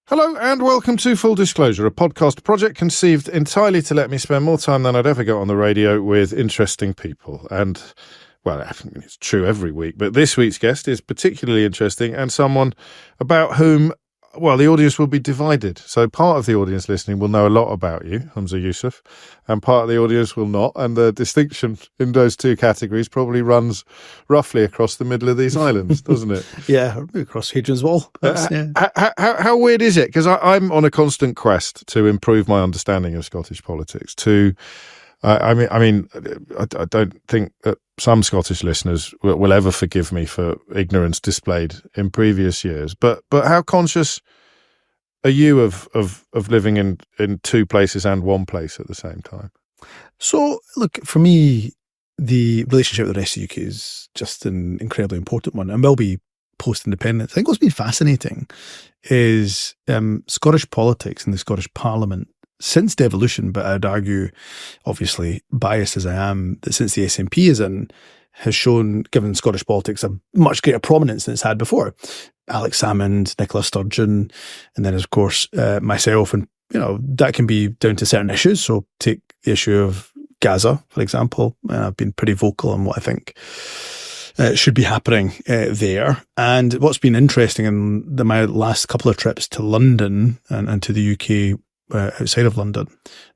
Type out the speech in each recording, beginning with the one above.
Hello and welcome to Full Disclosure, a podcast project conceived entirely to let me spend more time than I'd ever get on the radio with interesting people. And, well, I think it's true every week, but this week's guest is particularly interesting and someone about whom, well, the audience will be divided. So part of the audience listening will know a lot about you, Humza Yousaf, and part of the audience will not. And the distinction in those two categories probably runs roughly across the middle of these islands, doesn't it? Yeah, across Hadrian's Wall. Yeah. How weird is it? Because I'm on a constant quest to improve my understanding of Scottish politics. I don't think that some Scottish listeners will ever forgive me for ignorance displayed in previous years. But how conscious are you of living in two places and one place at the same time? So, look, for me, the relationship with the rest of the UK is just an incredibly important one and will be post-independence. I think what's been fascinating is Scottish politics and the Scottish Parliament since devolution, but I'd argue, obviously biased as I am, that since the SNP is in, has shown, given Scottish politics, a much greater prominence than it's had before. Alex Salmond, Nicola Sturgeon, and then, of course, myself. And, that can be down to certain issues. So take the issue of Gaza, for example. I've been pretty vocal on what I think should be happening there. And what's been interesting in my last couple of trips to London and to the UK outside of London,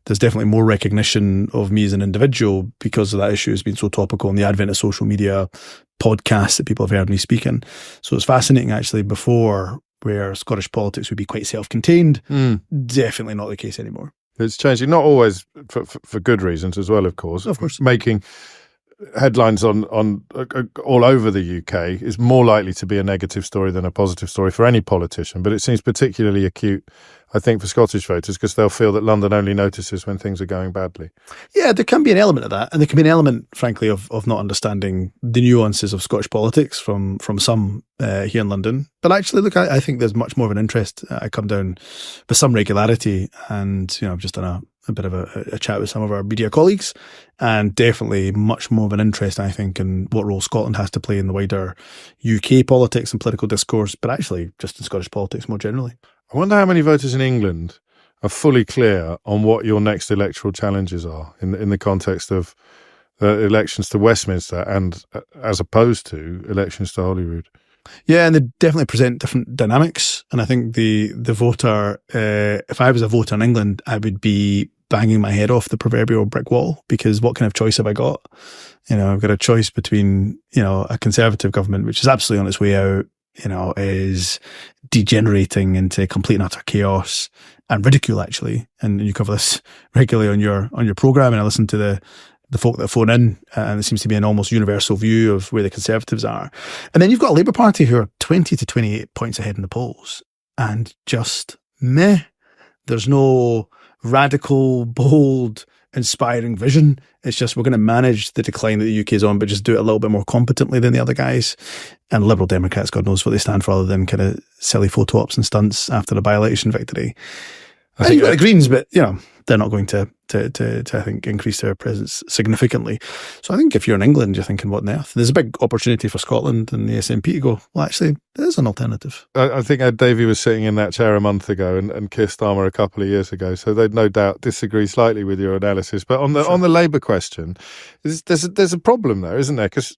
there's definitely more recognition of me as an individual because of that issue has been so topical in the advent of social media, podcasts that people have heard me speaking. So it's fascinating actually, before where Scottish politics would be quite self-contained, definitely not the case anymore. It's changing, not always for good reasons as well, of course. Of course. Making headlines on all over the UK is more likely to be a negative story than a positive story for any politician, but it seems particularly acute, I think, for Scottish voters because they'll feel that London only notices when things are going badly. Yeah, there can be an element of that, and there can be an element, frankly, of not understanding the nuances of Scottish politics from some here in London. But actually, look, I think there's much more of an interest. I come down with some regularity, and I've just done a bit of a chat with some of our media colleagues, and definitely much more of an interest, I think, in what role Scotland has to play in the wider UK politics and political discourse, but actually just in Scottish politics more generally. I wonder how many voters in England are fully clear on what your next electoral challenges are in the context of elections to Westminster and as opposed to elections to Holyrood. Yeah, and they definitely present different dynamics. And I think the voter, if I was a voter in England, I would be banging my head off the proverbial brick wall, because what kind of choice have I got? I've got a choice between, a Conservative government, which is absolutely on its way out, is degenerating into complete and utter chaos and ridicule, actually. And you cover this regularly on your programme, and I listen to the folk that phone in, and it seems to be an almost universal view of where the Conservatives are. And then you've got a Labour Party who are 20 to 28 points ahead in the polls, and just meh. There's no radical, bold, inspiring vision. It's just, we're going to manage the decline that the UK is on, but just do it a little bit more competently than the other guys. And Liberal Democrats, God knows what they stand for other than kind of silly photo ops and stunts after a by-election victory. I think you've got the Greens, but they're not going to I think increase their presence significantly. So I think if you're in England, you're thinking, what on earth? There's a big opportunity for Scotland and the SNP to go, well, actually, there's an alternative. I think Ed Davey was sitting in that chair a month ago and Keir Starmer a couple of years ago, so they'd no doubt disagree slightly with your analysis. But on the Labour question, there's a problem there, isn't there? Because,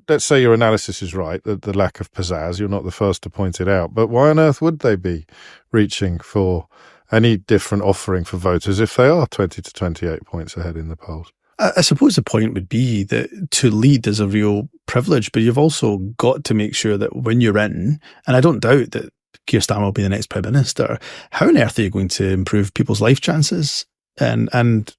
let's say your analysis is right, the lack of pizzazz, you're not the first to point it out, but why on earth would they be reaching for any different offering for voters if they are 20 to 28 points ahead in the polls? I suppose the point would be that to lead is a real privilege, but you've also got to make sure that when you're in, and I don't doubt that Keir Starmer will be the next Prime Minister, how on earth are you going to improve people's life chances? And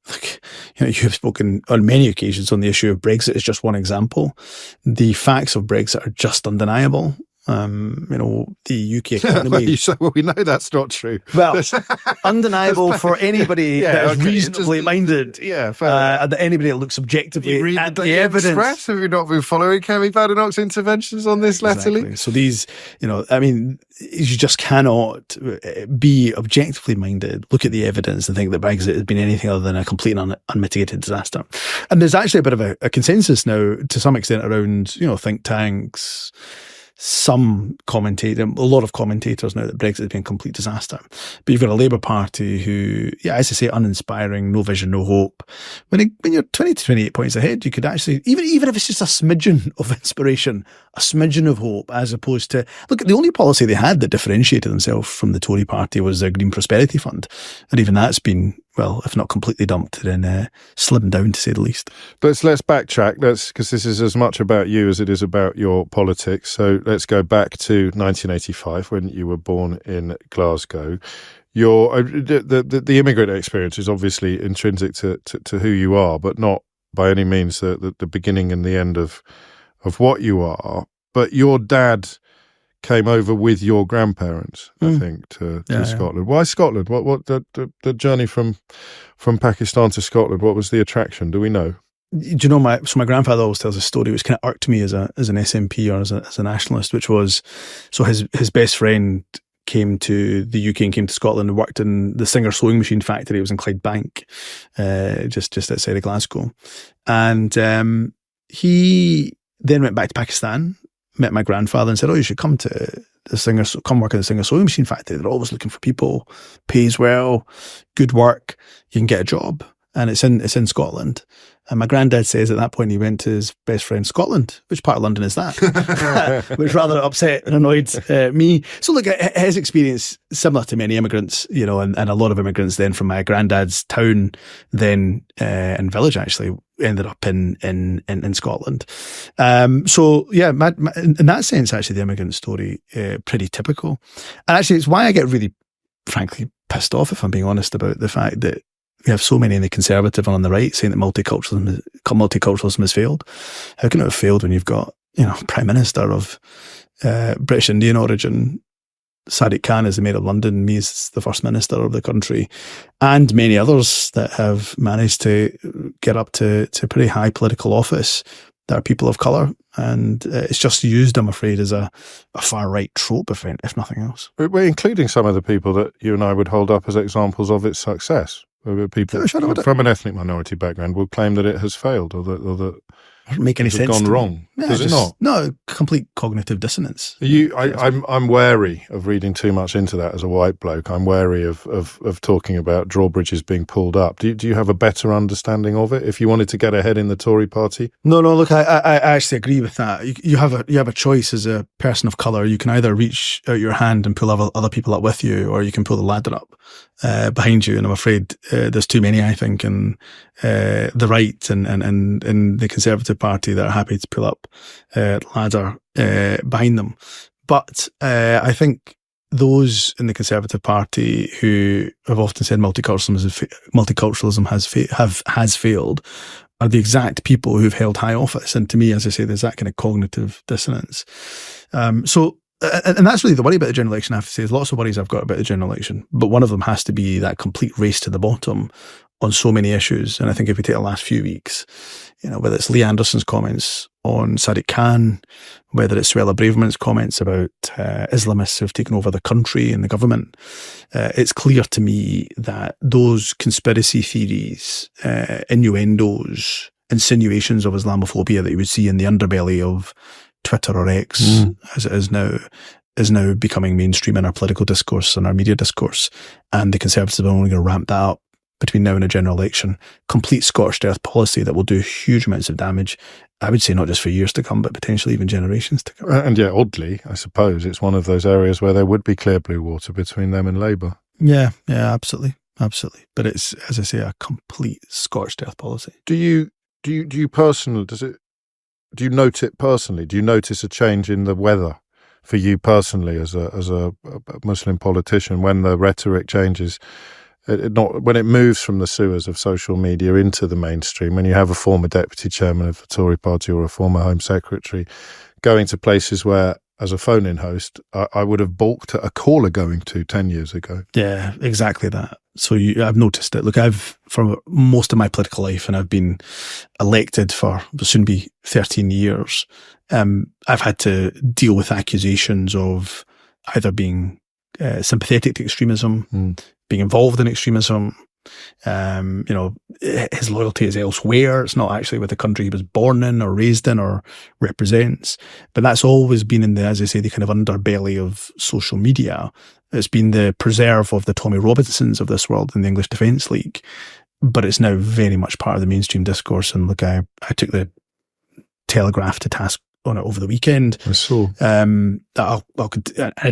you have spoken on many occasions on the issue of Brexit is just one example. The facts of Brexit are just undeniable. The UK economy. Well, we know that's not true. Well, undeniable for anybody that is reasonably minded. Yeah, that anybody that looks objectively at the evidence. evidence. Have you not been following Kemi Badenoch's interventions on this latterly? Exactly. So these, you just cannot be objectively minded, look at the evidence and think that Brexit has been anything other than a complete and unmitigated disaster. And there's actually a bit of a consensus now, to some extent, around, think tanks, some commentator, a lot of commentators now that Brexit has been a complete disaster. But you've got a Labour Party who, as I say, uninspiring, no vision, no hope. When you're 20 to 28 points ahead, you could actually, even if it's just a smidgen of inspiration, a smidgen of hope, as opposed to, look, the only policy they had that differentiated themselves from the Tory party was their Green Prosperity Fund. And even that's been, well, if not completely dumped, then slimmed down, to say the least. But let's backtrack, because this is as much about you as it is about your politics. So let's go back to 1985, when you were born in Glasgow. The immigrant experience is obviously intrinsic to who you are, but not by any means the beginning and the end of what you are. But your dad came over with your grandparents, I think, to Scotland. Why Scotland? What the journey from Pakistan to Scotland? What was the attraction? Do we know? Do you know, my grandfather always tells a story which kind of irked me as an SNP or as a nationalist, which was, so his best friend came to the UK and came to Scotland and worked in the Singer sewing machine factory. It was in Clydebank, just outside of Glasgow. And he then went back to Pakistan, met my grandfather and said, "Oh, you should come to come work in the Singer sewing machine factory. They're always looking for people, pays well, good work, you can get a job." And it's in Scotland. And my granddad says at that point he went to his best friend Scotland. Which part of London is that? Which rather upset and annoyed me. So look, his experience, similar to many immigrants, and a lot of immigrants then from my granddad's town, then in village actually, ended up in Scotland. So yeah, in that sense, actually, the immigrant story, pretty typical. And actually, it's why I get really, frankly, pissed off, if I'm being honest, about the fact that we have so many in the Conservative and on the right saying that multiculturalism has failed. How can it have failed when you've got, Prime Minister of British Indian origin, Sadiq Khan is the Mayor of London, me as the First Minister of the country, and many others that have managed to get up to pretty high political office that are people of colour. And it's just used, I'm afraid, as a far-right trope, if nothing else. We're including some of the people that you and I would hold up as examples of its success. People from an ethnic minority background will claim that it has failed or that doesn't make any sense. Gone wrong. Does it not? No, complete cognitive dissonance. I'm wary of reading too much into that as a white bloke. I'm wary of talking about drawbridges being pulled up. Do you have a better understanding of it? If you wanted to get ahead in the Tory party? No. Look, I actually agree with that. You have a choice as a person of colour. You can either reach out your hand and pull other people up with you, or you can pull the ladder up behind you. And I'm afraid there's too many, I think, in the right and in the Conservative Party that are happy to pull up ladder behind them. But I think those in the Conservative Party who have often said multiculturalism has failed are the exact people who've held high office. And to me, as I say, there's that kind of cognitive dissonance. And that's really the worry about the general election, I have to say. There's lots of worries I've got about the general election, but one of them has to be that complete race to the bottom on so many issues. And I think if we take the last few weeks, whether it's Lee Anderson's comments on Sadiq Khan, whether it's Suella Braverman's comments about Islamists who have taken over the country and the government, it's clear to me that those conspiracy theories, innuendos, insinuations of Islamophobia that you would see in the underbelly of Twitter or X, as it is now becoming mainstream in our political discourse and our media discourse. And the Conservatives are only going to ramp that up between now and a general election. Complete scorched earth policy that will do huge amounts of damage, I would say, not just for years to come, but potentially even generations to come. And yeah, oddly, I suppose it's one of those areas where there would be clear blue water between them and Labour. Yeah, absolutely. But it's, as I say, a complete scorched earth policy. Do you personally, do you note it personally? Do you notice a change in the weather for you personally as a Muslim politician when the rhetoric changes? When it moves from the sewers of social media into the mainstream, when you have a former deputy chairman of the Tory party or a former Home Secretary going to places where, as a phone-in host, I would have balked at a caller going to 10 years ago. Yeah, exactly that. So I've noticed it. Look, for most of my political life, and I've been elected for, will soon be 13 years, I've had to deal with accusations of either being sympathetic to extremism, being involved in extremism, His loyalty is elsewhere. It's not actually with the country he was born in or raised in or represents. But that's always been in the, as I say, the kind of underbelly of social media. It's been the preserve of the Tommy Robinsons of this world in the English Defence League. But it's now very much part of the mainstream discourse. And look, I took the Telegraph to task on it over the weekend. I saw. I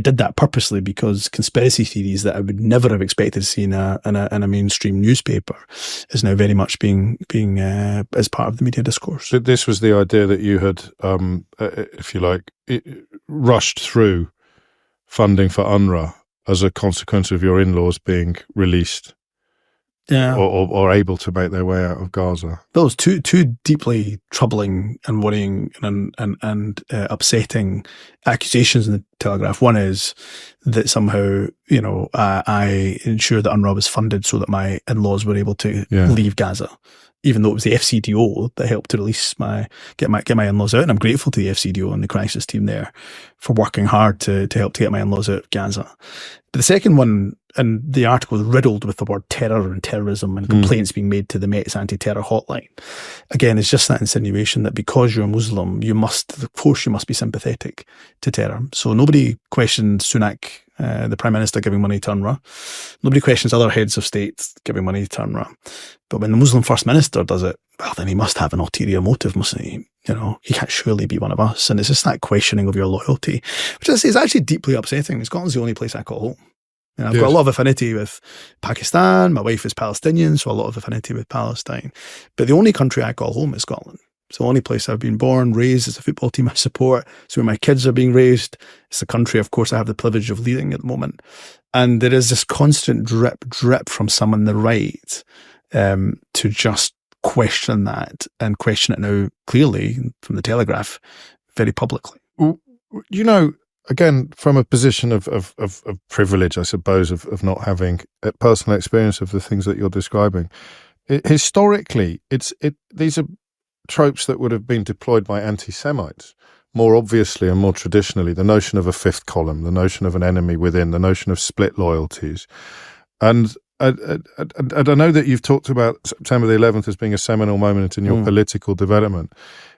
did that purposely because conspiracy theories that I would never have expected to see in a mainstream newspaper is now very much being as part of the media discourse. This was the idea that you had, if you like, rushed through funding for UNRWA as a consequence of your in-laws being released. Yeah, or able to make their way out of Gaza. Those two deeply troubling and worrying and upsetting accusations in the Telegraph. One is that somehow, I ensured that UNRWA was funded so that my in-laws were able to leave Gaza, even though it was the FCDO that helped to release get my in-laws out. And I'm grateful to the FCDO and the crisis team there for working hard to help to get my in-laws out of Gaza. But the second one, and the article was riddled with the word terror and terrorism and complaints being made to the Met's anti-terror hotline. Again, it's just that insinuation that because you're Muslim, you must be sympathetic to terror. So nobody questioned Sunak, the Prime Minister, giving money to UNRWA. Nobody questions other heads of state giving money to UNRWA. But when the Muslim First Minister does it, well, then he must have an ulterior motive, mustn't he? He can't surely be one of us. And it's just that questioning of your loyalty, which I say is actually deeply upsetting. Scotland's the only place I call home. I've got a lot of affinity with Pakistan. My wife is Palestinian, so a lot of affinity with Palestine. But the only country I call home is Scotland. It's the only place I've been born, raised. It's a football team I support. It's where my kids are being raised. It's the country, of course, I have the privilege of leading at the moment. And there is this constant drip from some on the right to just question that and question it now clearly from the Telegraph very publicly. Again, from a position of privilege, I suppose, of not having a personal experience of the things that you're describing, historically, these are tropes that would have been deployed by anti-Semites more obviously and more traditionally. The notion of a fifth column, the notion of an enemy within, the notion of split loyalties. And I know that you've talked about September the 11th as being a seminal moment in your political development.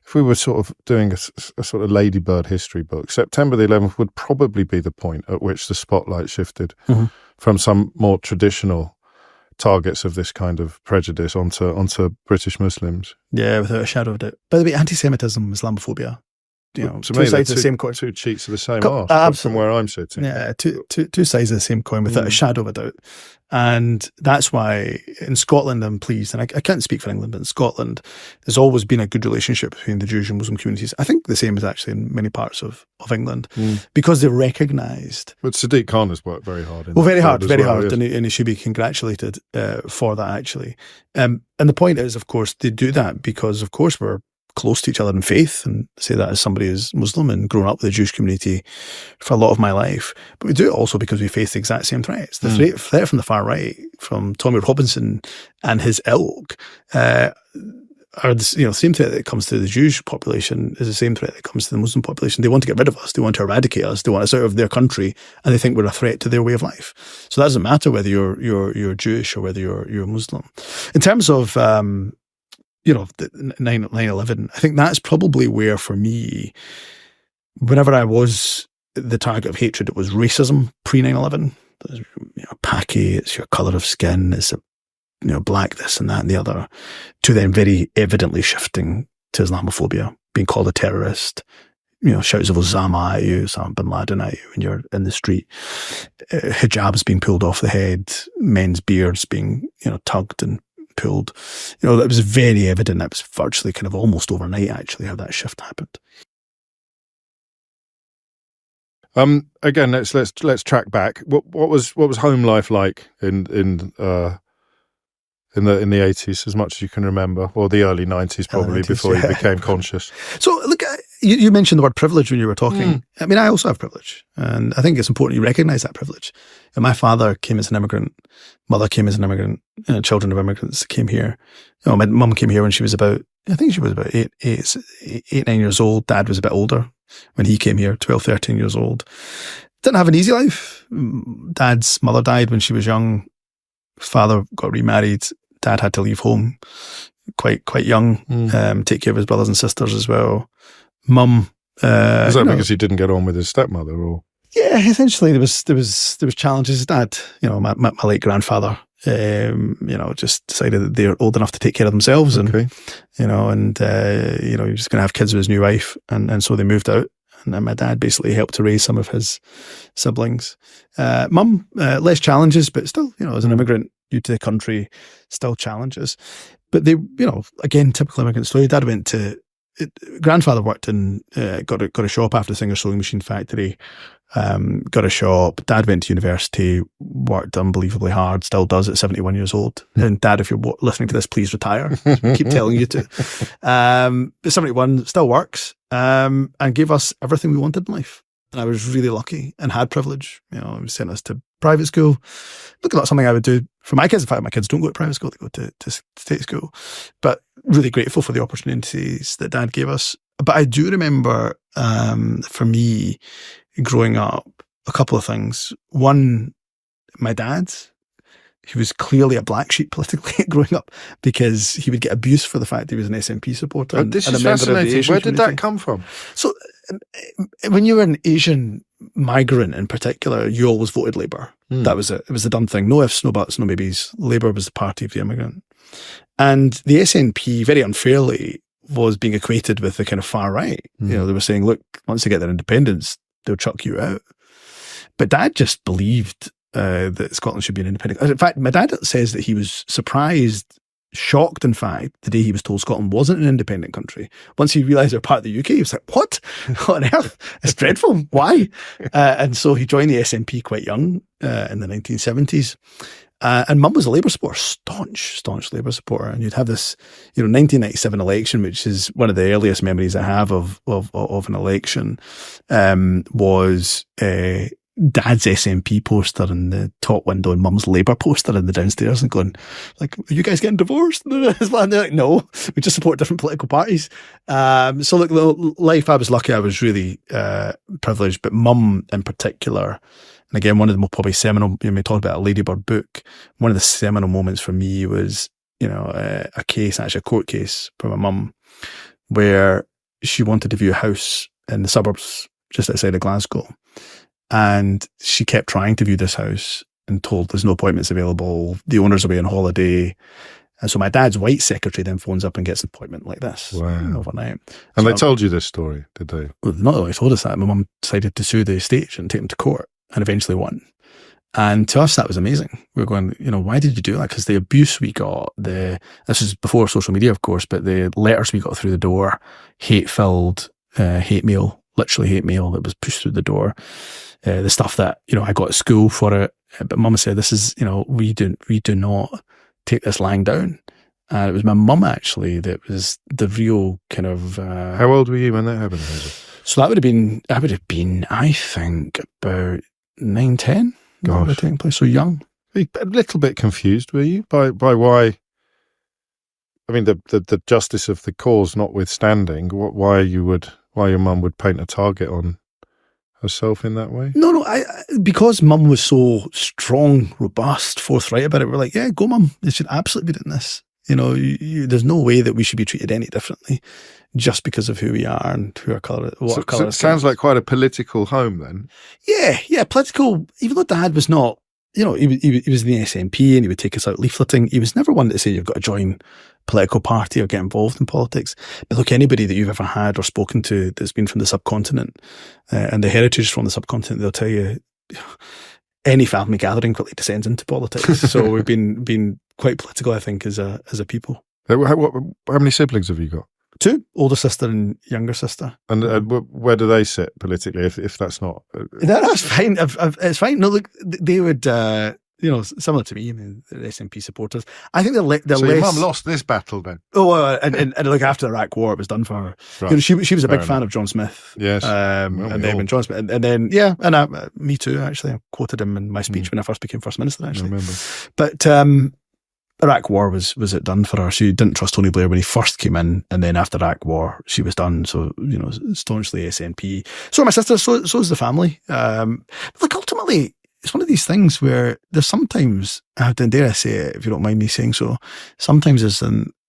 If we were sort of doing a sort of Ladybird history book, September the 11th would probably be the point at which the spotlight shifted from some more traditional targets of this kind of prejudice onto British Muslims. Yeah, without a shadow of doubt. By the way, anti-Semitism, Islamophobia, to two me, sides of the same coin. Two cheeks of the same arse, from where I'm sitting. Yeah, two sides of the same coin without a shadow of a doubt. And that's why in Scotland, I'm pleased, and I can't speak for England, but in Scotland, there's always been a good relationship between the Jewish and Muslim communities. I think the same is actually in many parts of England, because they're recognised. But Sadiq Khan has worked very hard. Very hard, yes. And he should be congratulated for that, actually. And the point is, of course, they do that because, of course, we're close to each other in faith, and say that as somebody who's Muslim and grown up with the Jewish community for a lot of my life. But we do it also because we face the exact same threats. The threat from the far right, from Tommy Robinson and his ilk, are the same threat that comes to the Jewish population is the same threat that comes to the Muslim population. They want to get rid of us. They want to eradicate us. They want us out of their country, and they think we're a threat to their way of life. So that doesn't matter whether you're Jewish or whether you're Muslim. In terms of 9/11, I think that's probably where, for me, whenever I was the target of hatred, it was racism pre 9/11. Paki, it's your colour of skin, it's black this and that and the other, to then very evidently shifting to Islamophobia, being called a terrorist, shouts of Osama at you, Osama bin Laden at you when you're in the street, hijabs being pulled off the head, men's beards being tugged and pulled. That was very evident. That was virtually kind of almost overnight, actually, how that shift happened. Again, let's track back. What was home life like in the 80s, as much as you can remember, or the early 90s, probably, before you became conscious? So, look, you mentioned the word privilege when you were talking. I mean, I also have privilege, and I think it's important you recognise that privilege. And my father came as an immigrant, mother came as an immigrant, children of immigrants came here. My mum came here when she was about 9 years old. Dad was a bit older when he came here, 12, 13 years old. Didn't have an easy life. Dad's mother died when she was young. Father got remarried. Dad had to leave home quite young, take care of his brothers and sisters as well. Mum, is that because he didn't get on with his stepmother, or? Yeah, essentially there was challenges. Dad, my late grandfather, just decided that they're old enough to take care of themselves, and he was just going to have kids with his new wife, and so they moved out. And my dad basically helped to raise some of his siblings. Mum, less challenges, but still, as an immigrant new to the country, still challenges. But they, again, typical immigrant story. Dad went to. Grandfather worked in, got a shop after the Singer Sewing Machine Factory, got a shop. Dad went to university, worked unbelievably hard, still does at 71 years old. And Dad, if you're listening to this, please retire. Keep telling you to. But 71, still works, and gave us everything we wanted in life. And I was really lucky and had privilege. He sent us to private school. Look, that's something I would do for my kids. In fact, my kids don't go to private school, they go to state school. But really grateful for the opportunities that Dad gave us. But I do remember, for me, growing up, a couple of things. One, my dad, he was clearly a black sheep politically growing up, because he would get abuse for the fact he was an SNP supporter. Oh, this is fascinating. Where did that come from? So when you were an Asian migrant in particular, you always voted Labour. That was it. It was the done thing. No ifs, no buts, no maybes. Labour was the party of the immigrant. And the SNP, very unfairly, was being equated with the kind of far right. They were saying, look, once they get their independence, they'll chuck you out. But Dad just believed that Scotland should be an independent. In fact, my dad says that he was surprised, shocked, in fact, the day he was told Scotland wasn't an independent country. Once he realised they're part of the UK, he was like, what? What on earth? It's dreadful. Why? And so he joined the SNP quite young in the 1970s. And Mum was a Labour supporter, staunch Labour supporter. And you'd have this, 1997 election, which is one of the earliest memories I have of an election, was Dad's SNP poster in the top window and Mum's Labour poster in the downstairs, and going, like, are you guys getting divorced? And they're like, no, we just support different political parties. So look, the life, I was lucky, I was really privileged, but Mum in particular. And again, one of the more probably seminal, we talked about a Ladybird book. One of the seminal moments for me was, a case, actually a court case for my mum, where she wanted to view a house in the suburbs just outside of Glasgow. And she kept trying to view this house and told there's no appointments available. The owner's away on holiday. And so my dad's white secretary then phones up and gets an appointment like this overnight. And they told you this story, did they? Well, not only told us that, my mum decided to sue the estate and take them to court, and eventually won. And to us, that was amazing. We were going, why did you do that? Because the abuse we got, this is before social media, of course, but the letters we got through the door, hate-filled, hate mail, literally hate mail that was pushed through the door. The stuff that, I got at school for it. But Mum said, this is, we do not take this lying down. And it was my mum, actually, that was the real kind of... How old were you when that happened, Hazel? So that would have been, I think, about 9, 10. Gosh. Taking place, so young. A little bit confused, were you, by why? I mean, the justice of the cause notwithstanding, why your mum would paint a target on herself in that way? No, because Mum was so strong, robust, forthright about it. We're like, yeah, go, Mum. They should absolutely be doing this. There's no way that we should be treated any differently just because of who we are and who our colour, what colour. It sounds like quite a political home then. Yeah, political. Even though Dad was not, he was in the SNP and he would take us out leafleting. He was never one that said you've got to join a political party or get involved in politics. But look, anybody that you've ever had or spoken to that's been from the subcontinent and the heritage from the subcontinent, they'll tell you any family gathering quickly descends into politics. So we've been quite political, I think, as a people. How many siblings have you got? 2, older sister and younger sister. And where do they sit politically? If that's not, that's fine. It's fine. No, look, they would, similar to me. I mean, they're SNP supporters. I think they're so less. Your mum lost this battle then. Oh, and look, after the Iraq War, it was done for her. Right. She was a big fan of John Smith. Yes, and then when John Smith, and then me too. Actually, I quoted him in my speech when I first became First Minister. Actually, I remember. But Iraq War was it done for her. She didn't trust Tony Blair when he first came in, and then after Iraq War, she was done. So staunchly SNP. So my sister, so is the family. Look, ultimately, it's one of these things where there's sometimes, and dare I say it, if you don't mind me saying so, sometimes there's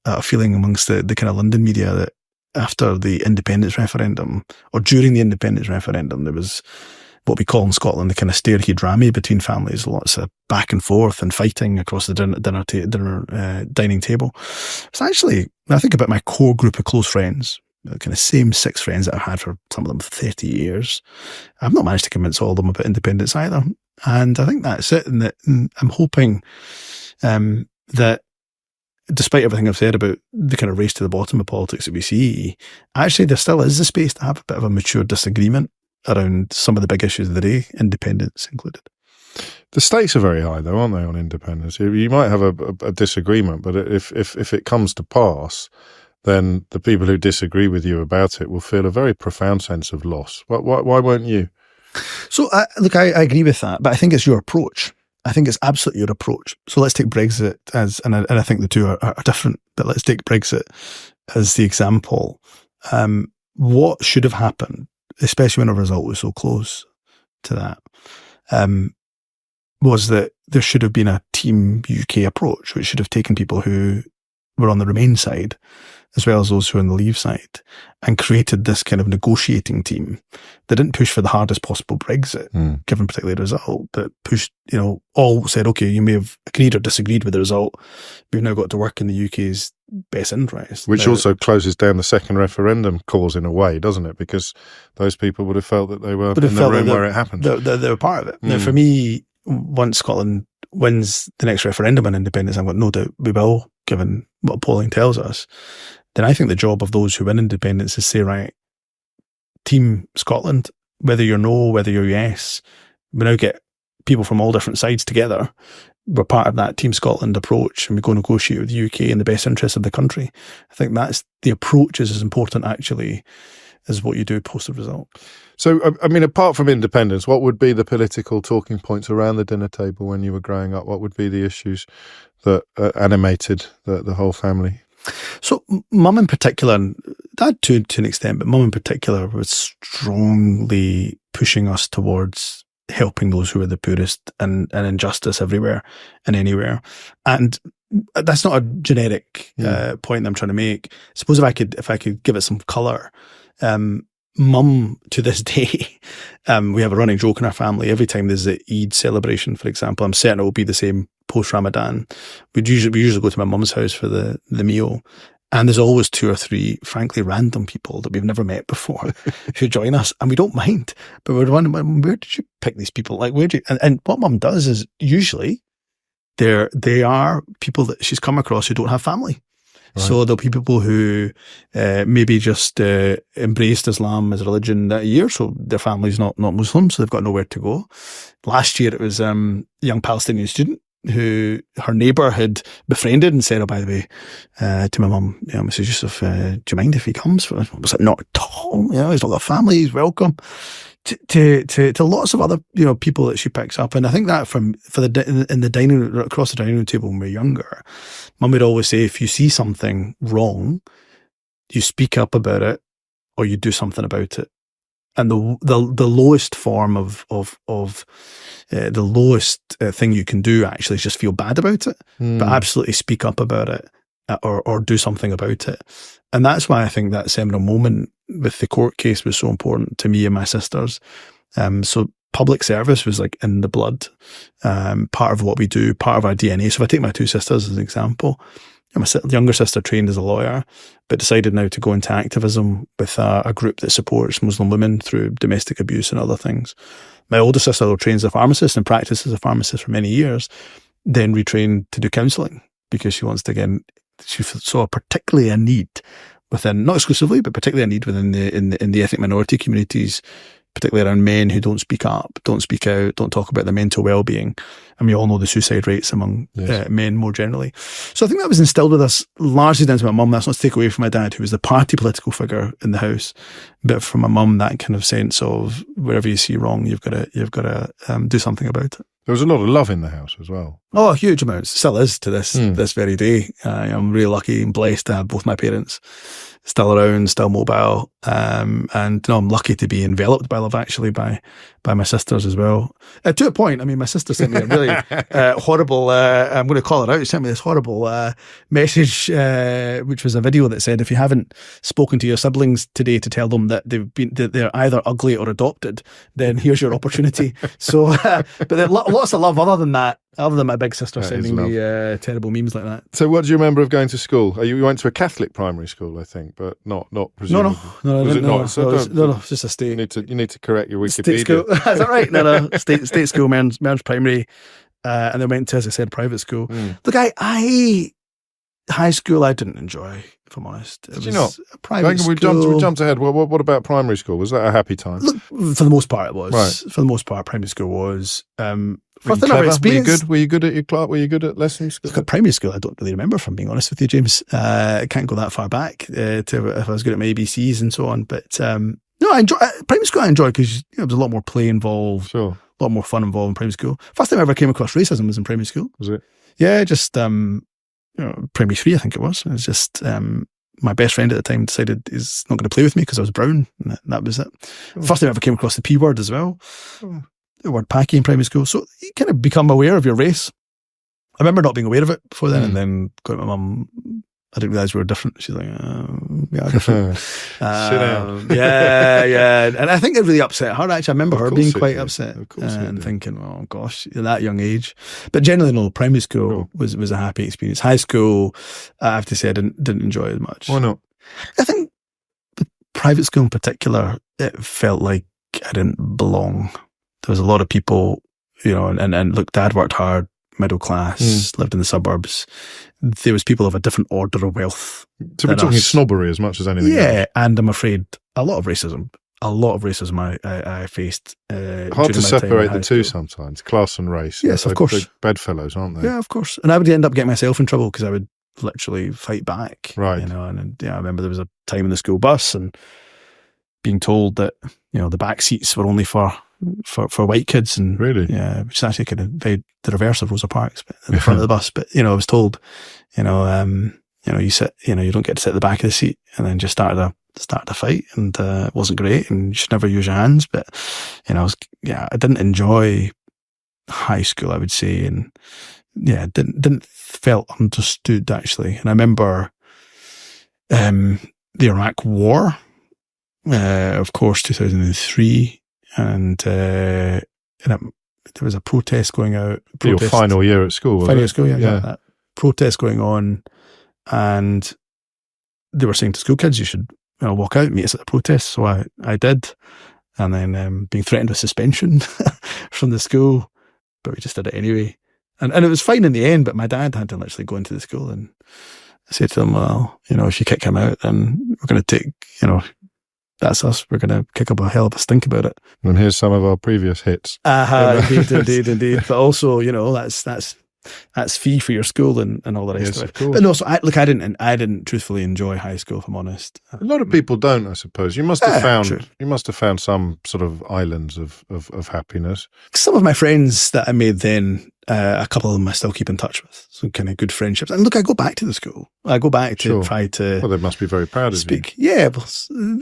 a feeling amongst the kind of London media that after the independence referendum, or during the independence referendum, there was what we call in Scotland the kind of staircase between families, lots of back and forth and fighting across the dining table. It's actually, when I think about my core group of close friends, the kind of same 6 friends that I've had for some of them 30 years, I've not managed to convince all of them about independence either. And I think that's it. And that I'm hoping that despite everything I've said about the kind of race to the bottom of politics that we see, actually there still is the space to have a bit of a mature disagreement around some of the big issues of the day, independence included. The stakes are very high, though, aren't they, on independence? You might have a disagreement, but if it comes to pass, then the people who disagree with you about it will feel a very profound sense of loss. Why won't you? So, look, I agree with that, but I think it's your approach. I think it's absolutely your approach. So let's take Brexit and I think the two are different, but let's take Brexit as the example. What should have happened, especially when a result was so close to that, was that there should have been a Team UK approach, which should have taken people who were on the Remain side, as well as those who are on the Leave side, and created this kind of negotiating team that didn't push for the hardest possible Brexit, given particularly the result, but pushed, all said, okay, you may have agreed or disagreed with the result. We've now got to work in the UK's best interest. Which also closes down the second referendum cause in a way, doesn't it? Because those people would have felt that they were in the room where it happened. They were part of it. Now, for me, once Scotland wins the next referendum on independence, I've got no doubt we will, given what polling tells us, then I think the job of those who win independence is say, right, Team Scotland, whether you're no, whether you're yes, we now get people from all different sides together. We're part of that Team Scotland approach and we go negotiate with the UK in the best interest of the country. I think that's the approach is as important actually as what you do post the result. So, I mean, apart from independence, what would be the political talking points around the dinner table when you were growing up? What would be the issues that animated the whole family? So mum in particular, and dad to an extent, but mum in particular was strongly pushing us towards helping those who are the poorest and injustice everywhere and anywhere. And that's not a generic point I'm trying to make. I suppose if I could give it some colour, mum to this day, we have a running joke in our family. Every time there's an Eid celebration, for example, I'm certain it will be the same post Ramadan. We usually go to my mum's house for the meal, and there's always 2 or 3, frankly, random people that we've never met before who join us, and we don't mind. But we're wondering, where did you pick these people? Like, where do you? And what mum does is usually they are people that she's come across who don't have family. Right. So there'll be people who maybe just embraced Islam as a religion that year, so their family's not Muslim, so they've got nowhere to go. Last year it was a young Palestinian student who her neighbour had befriended and said, oh, by the way, to my mum, Mrs. Yousaf, do you mind if he comes? I was like, not at all. He's not got a family, he's welcome. To lots of other people that she picks up, and I think that in the dining across the dining room table when we were younger, mum would always say, if you see something wrong, you speak up about it or you do something about it. And the lowest form of the lowest thing you can do actually is just feel bad about it, but absolutely speak up about it or do something about it. And that's why I think that seminal moment with the court case was so important to me and my sisters. So public service was like in the blood, part of what we do, part of our DNA. So if I take my 2 sisters as an example, my younger sister trained as a lawyer, but decided now to go into activism with a group that supports Muslim women through domestic abuse and other things. My older sister, though, trains as a pharmacist and practiced as a pharmacist for many years, then retrained to do counselling because she wants to, again, she saw particularly a need within, not exclusively, but particularly a need within in the ethnic minority communities, particularly around men who don't speak up, don't speak out, don't talk about their mental well-being. And we all know the suicide rates among men more generally. So I think that was instilled with us largely down to my mum. That's not to take away from my dad, who was the party political figure in the house, but from my mum, that kind of sense of wherever you see wrong, you've got to do something about it. There was a lot of love in the house as well. Oh, huge amounts. Still is to this very day. I'm really lucky and blessed to have both my parents still around, still mobile. And I'm lucky to be enveloped by love, actually, by my sisters as well. To a point, I mean, my sister sent me a really horrible, I'm going to call it out, she sent me this horrible message, which was a video that said, if you haven't spoken to your siblings today to tell them that they're either ugly or adopted, then here's your opportunity. So, but there lots of love other than that. Other than my big sister sending me terrible memes like that. So, what do you remember of going to school? You went to a Catholic primary school, I think, but not presumably. No, Was it not? it's just a state. You need to correct your Wikipedia. State school. Is that right? No. State school, Mearns Primary, and then went to, as I said, private school. Look, high school I didn't enjoy, if I'm honest. Did you not? Private school. We jumped ahead. What about primary school? Was that a happy time? Look, for the most part, it was. Right. For the most part, primary school was. Were you good? Were you good at your class? Were you good at lessons? Look, at primary school, I don't really remember, if I'm being honest with you, James. I can't go that far back to if I was good at my ABCs and so on. But no, primary school I enjoyed because there was a lot more play involved, sure, a lot more fun involved in primary school. First time I ever came across racism was in primary school. Was it? Yeah, just primary 3, I think it was. It was just my best friend at the time decided he's not going to play with me because I was brown. And that was it. Oh. First time I ever came across the P word as well. Oh. The word packy in primary school. So you kind of become aware of your race. I remember not being aware of it before then, and then going to my mum, I didn't realise we were different. She's like, yeah, different. Sit down. Yeah. And I think it really upset her, actually. I remember her being quite upset and did. Thinking, oh gosh, at that young age. But generally, no, primary school was a happy experience. High school, I have to say, I didn't enjoy it as much. Why not? I think the private school in particular, it felt like I didn't belong. There was a lot of people, and look, Dad worked hard, middle class, lived in the suburbs. There was people of a different order of wealth. So we're talking snobbery as much as anything else. Yeah, and I'm afraid a lot of racism I faced. Hard to separate the two sometimes, class and race. Yes, of course. They're bedfellows, aren't they? Yeah, of course. And I would end up getting myself in trouble because I would literally fight back. Right. And I remember there was a time in the school bus and being told that, the back seats were only for white kids, and really, yeah, which is actually kind of the reverse of Rosa Parks, but in the front of the bus. But I was told, you sit, you don't get to sit at the back of the seat, and then just started a fight, and it wasn't great, and you should never use your hands. But I didn't enjoy high school, I would say, and didn't felt understood actually. And I remember the Iraq War, of course, 2003. And there was a protest going out. Your final year at school, final year at school, yeah. That protest going on, and they were saying to school kids, you should walk out and meet us at the protest. So I did, and then being threatened with suspension from the school, but we just did it anyway. And it was fine in the end, but my dad had to literally go into the school and say to them, well, if you kick him out, then we're going to take, that's us. We're going to kick up a hell of a stink about it. And here's some of our previous hits. Indeed. But also, that's fee for your school and all the rest of it. But no, so I didn't truthfully enjoy high school, if I'm honest. A lot of people don't, I suppose. You must have found some sort of islands of happiness. Some of my friends that I made then, a couple of them I still keep in touch with. Some kind of good friendships. And look, I go back to the school. I go back to try to. Well, they must be very proud of speak. You. Yeah, well,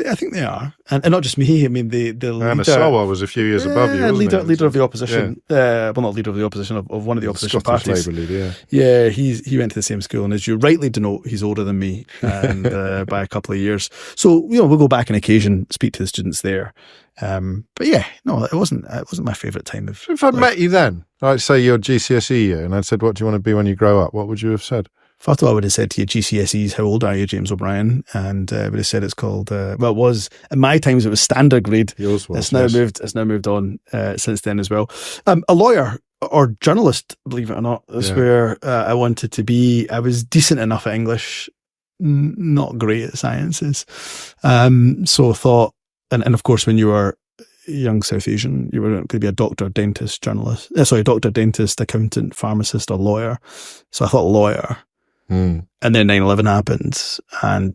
I think they are, and not just me. I mean, the leader. Anna Sawa was a few years above you, wasn't leader of the opposition. Well, not leader of the opposition, of one of the opposition Scottish parties. Labour leader. Yeah, he went to the same school, and as you rightly denote, he's older than me, and by a couple of years. So we'll go back on occasion, speak to the students there. But yeah, no, it wasn't my favourite time of. If I'd met you then, I'd say your GCSE year, and I'd said, "What do you want to be when you grow up?" What would you have said? First of all, I would have said to you, GCSEs, how old are you, James O'Brien? And I would have said it's called, it was, in my times, it was standard grade. Yours was, It's now moved on since then as well. A lawyer or journalist, believe it or not, is where I wanted to be. I was decent enough at English, not great at sciences. So I thought, and of course, when you were young South Asian, you were going to be a doctor, dentist, doctor, dentist, accountant, pharmacist, or lawyer. So I thought lawyer. And then 9/11 happened and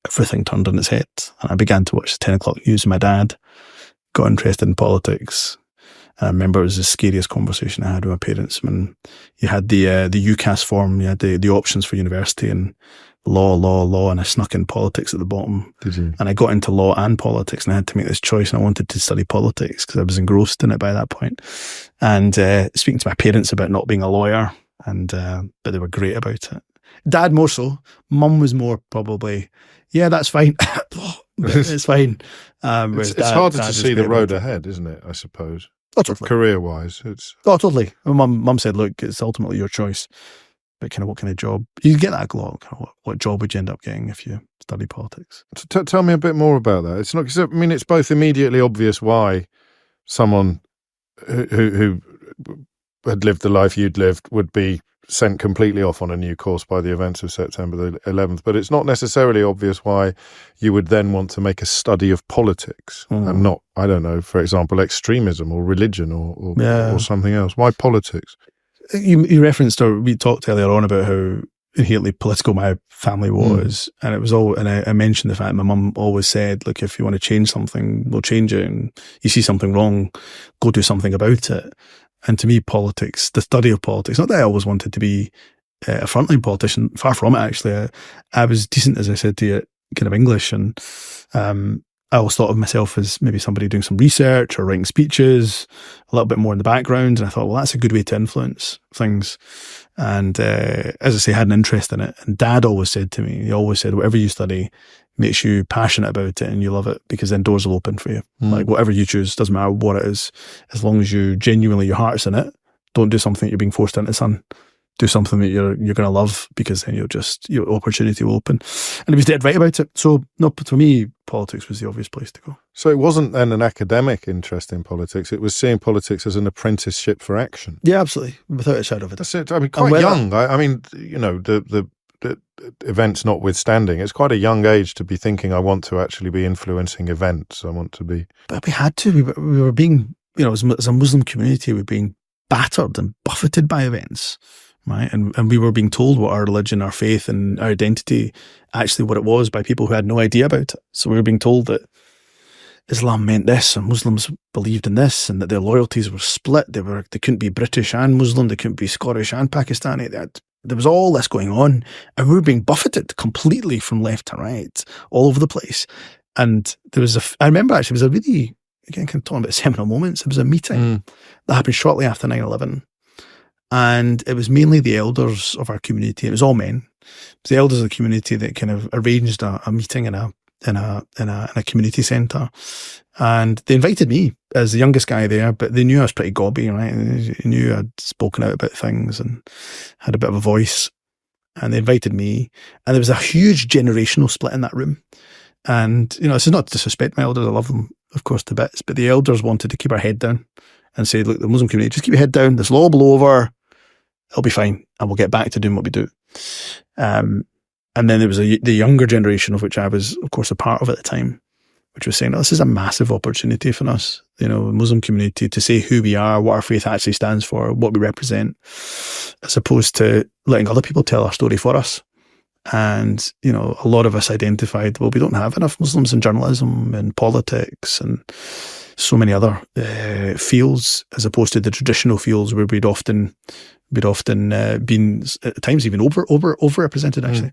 everything turned on its head. And I began to watch the 10 o'clock news with my dad, got interested in politics. I remember it was the scariest conversation I had with my parents when you had the UCAS form, you had the options for university and law, and I snuck in politics at the bottom. Did you? And I got into law and politics, and I had to make this choice, and I wanted to study politics because I was engrossed in it by that point. And speaking to my parents about not being a lawyer, and but they were great about it. Dad more so. Mum was more probably, yeah, that's fine. It's fine. It's harder to see the road ahead, isn't it, I suppose? Oh, totally. Career-wise. Oh, totally. Mum said, look, it's ultimately your choice. But kind of what kind of job? You get that a lot. Kind of what job would you end up getting if you study politics? Tell me a bit more about that. It's not. I mean, it's both immediately obvious why someone who had lived the life you'd lived would be sent completely off on a new course by the events of September the 11th. But it's not necessarily obvious why you would then want to make a study of politics and not, I don't know, for example, extremism or religion or something else. Why politics? You referenced, or we talked earlier on about how inherently political my family was, and it was all. And I mentioned the fact my mum always said, "Look, if you want to change something, we'll change it. And you see something wrong, go do something about it." And to me, politics, the study of politics, not that I always wanted to be a frontline politician. Far from it, actually. I was decent, as I said to you, kind of English, and I always thought of myself as maybe somebody doing some research or writing speeches, a little bit more in the background. And I thought, well, that's a good way to influence things. And as I say, I had an interest in it. And Dad always said to me, he always said, whatever you study makes you passionate about it and you love it, because then doors will open for you. Like whatever you choose, doesn't matter what it is, as long as you genuinely, your heart's in it. Don't do something that you're being forced into, son. Do something that you're going to love, because then your opportunity will open. And he was dead right about it. So no, for me, politics was the obvious place to go. So it wasn't then an academic interest in politics. It was seeing politics as an apprenticeship for action. Yeah, absolutely. Without a shadow of a doubt. That's it. I mean, quite young. I mean, you know, the events notwithstanding, it's quite a young age to be thinking, I want to actually be influencing events. I want to be. But we had to. We were being, you know, as a Muslim community, we were being battered and buffeted by events. Right. And we were being told what our religion, our faith and our identity, actually what it was, by people who had no idea about it. So we were being told that Islam meant this and Muslims believed in this, and that their loyalties were split. They couldn't be British and Muslim. They couldn't be Scottish and Pakistani. There was all this going on, and we were being buffeted completely from left to right, all over the place. And there was I remember actually, it was a really, again, kind of talking about seminal moments. It was a meeting that happened shortly after 9/11. And it was mainly the elders of our community. It was all men. It was the elders of the community that kind of arranged a meeting in a community centre. And they invited me as the youngest guy there, but they knew I was pretty gobby, right? They knew I'd spoken out about things and had a bit of a voice. And they invited me. And there was a huge generational split in that room. And, you know, this is not to disrespect my elders. I love them, of course, to bits. But the elders wanted to keep our head down and say, look, the Muslim community, just keep your head down. This will all blow over. It'll be fine, and we'll get back to doing what we do. And then there was the younger generation, of which I was, of course, a part of at the time, which was saying, oh, this is a massive opportunity for us, you know, the Muslim community, to say who we are, what our faith actually stands for, what we represent, as opposed to letting other people tell our story for us. And, you know, a lot of us identified, well, we don't have enough Muslims in journalism and politics and so many other fields, as opposed to the traditional fields where we'd often been at times even overrepresented, actually.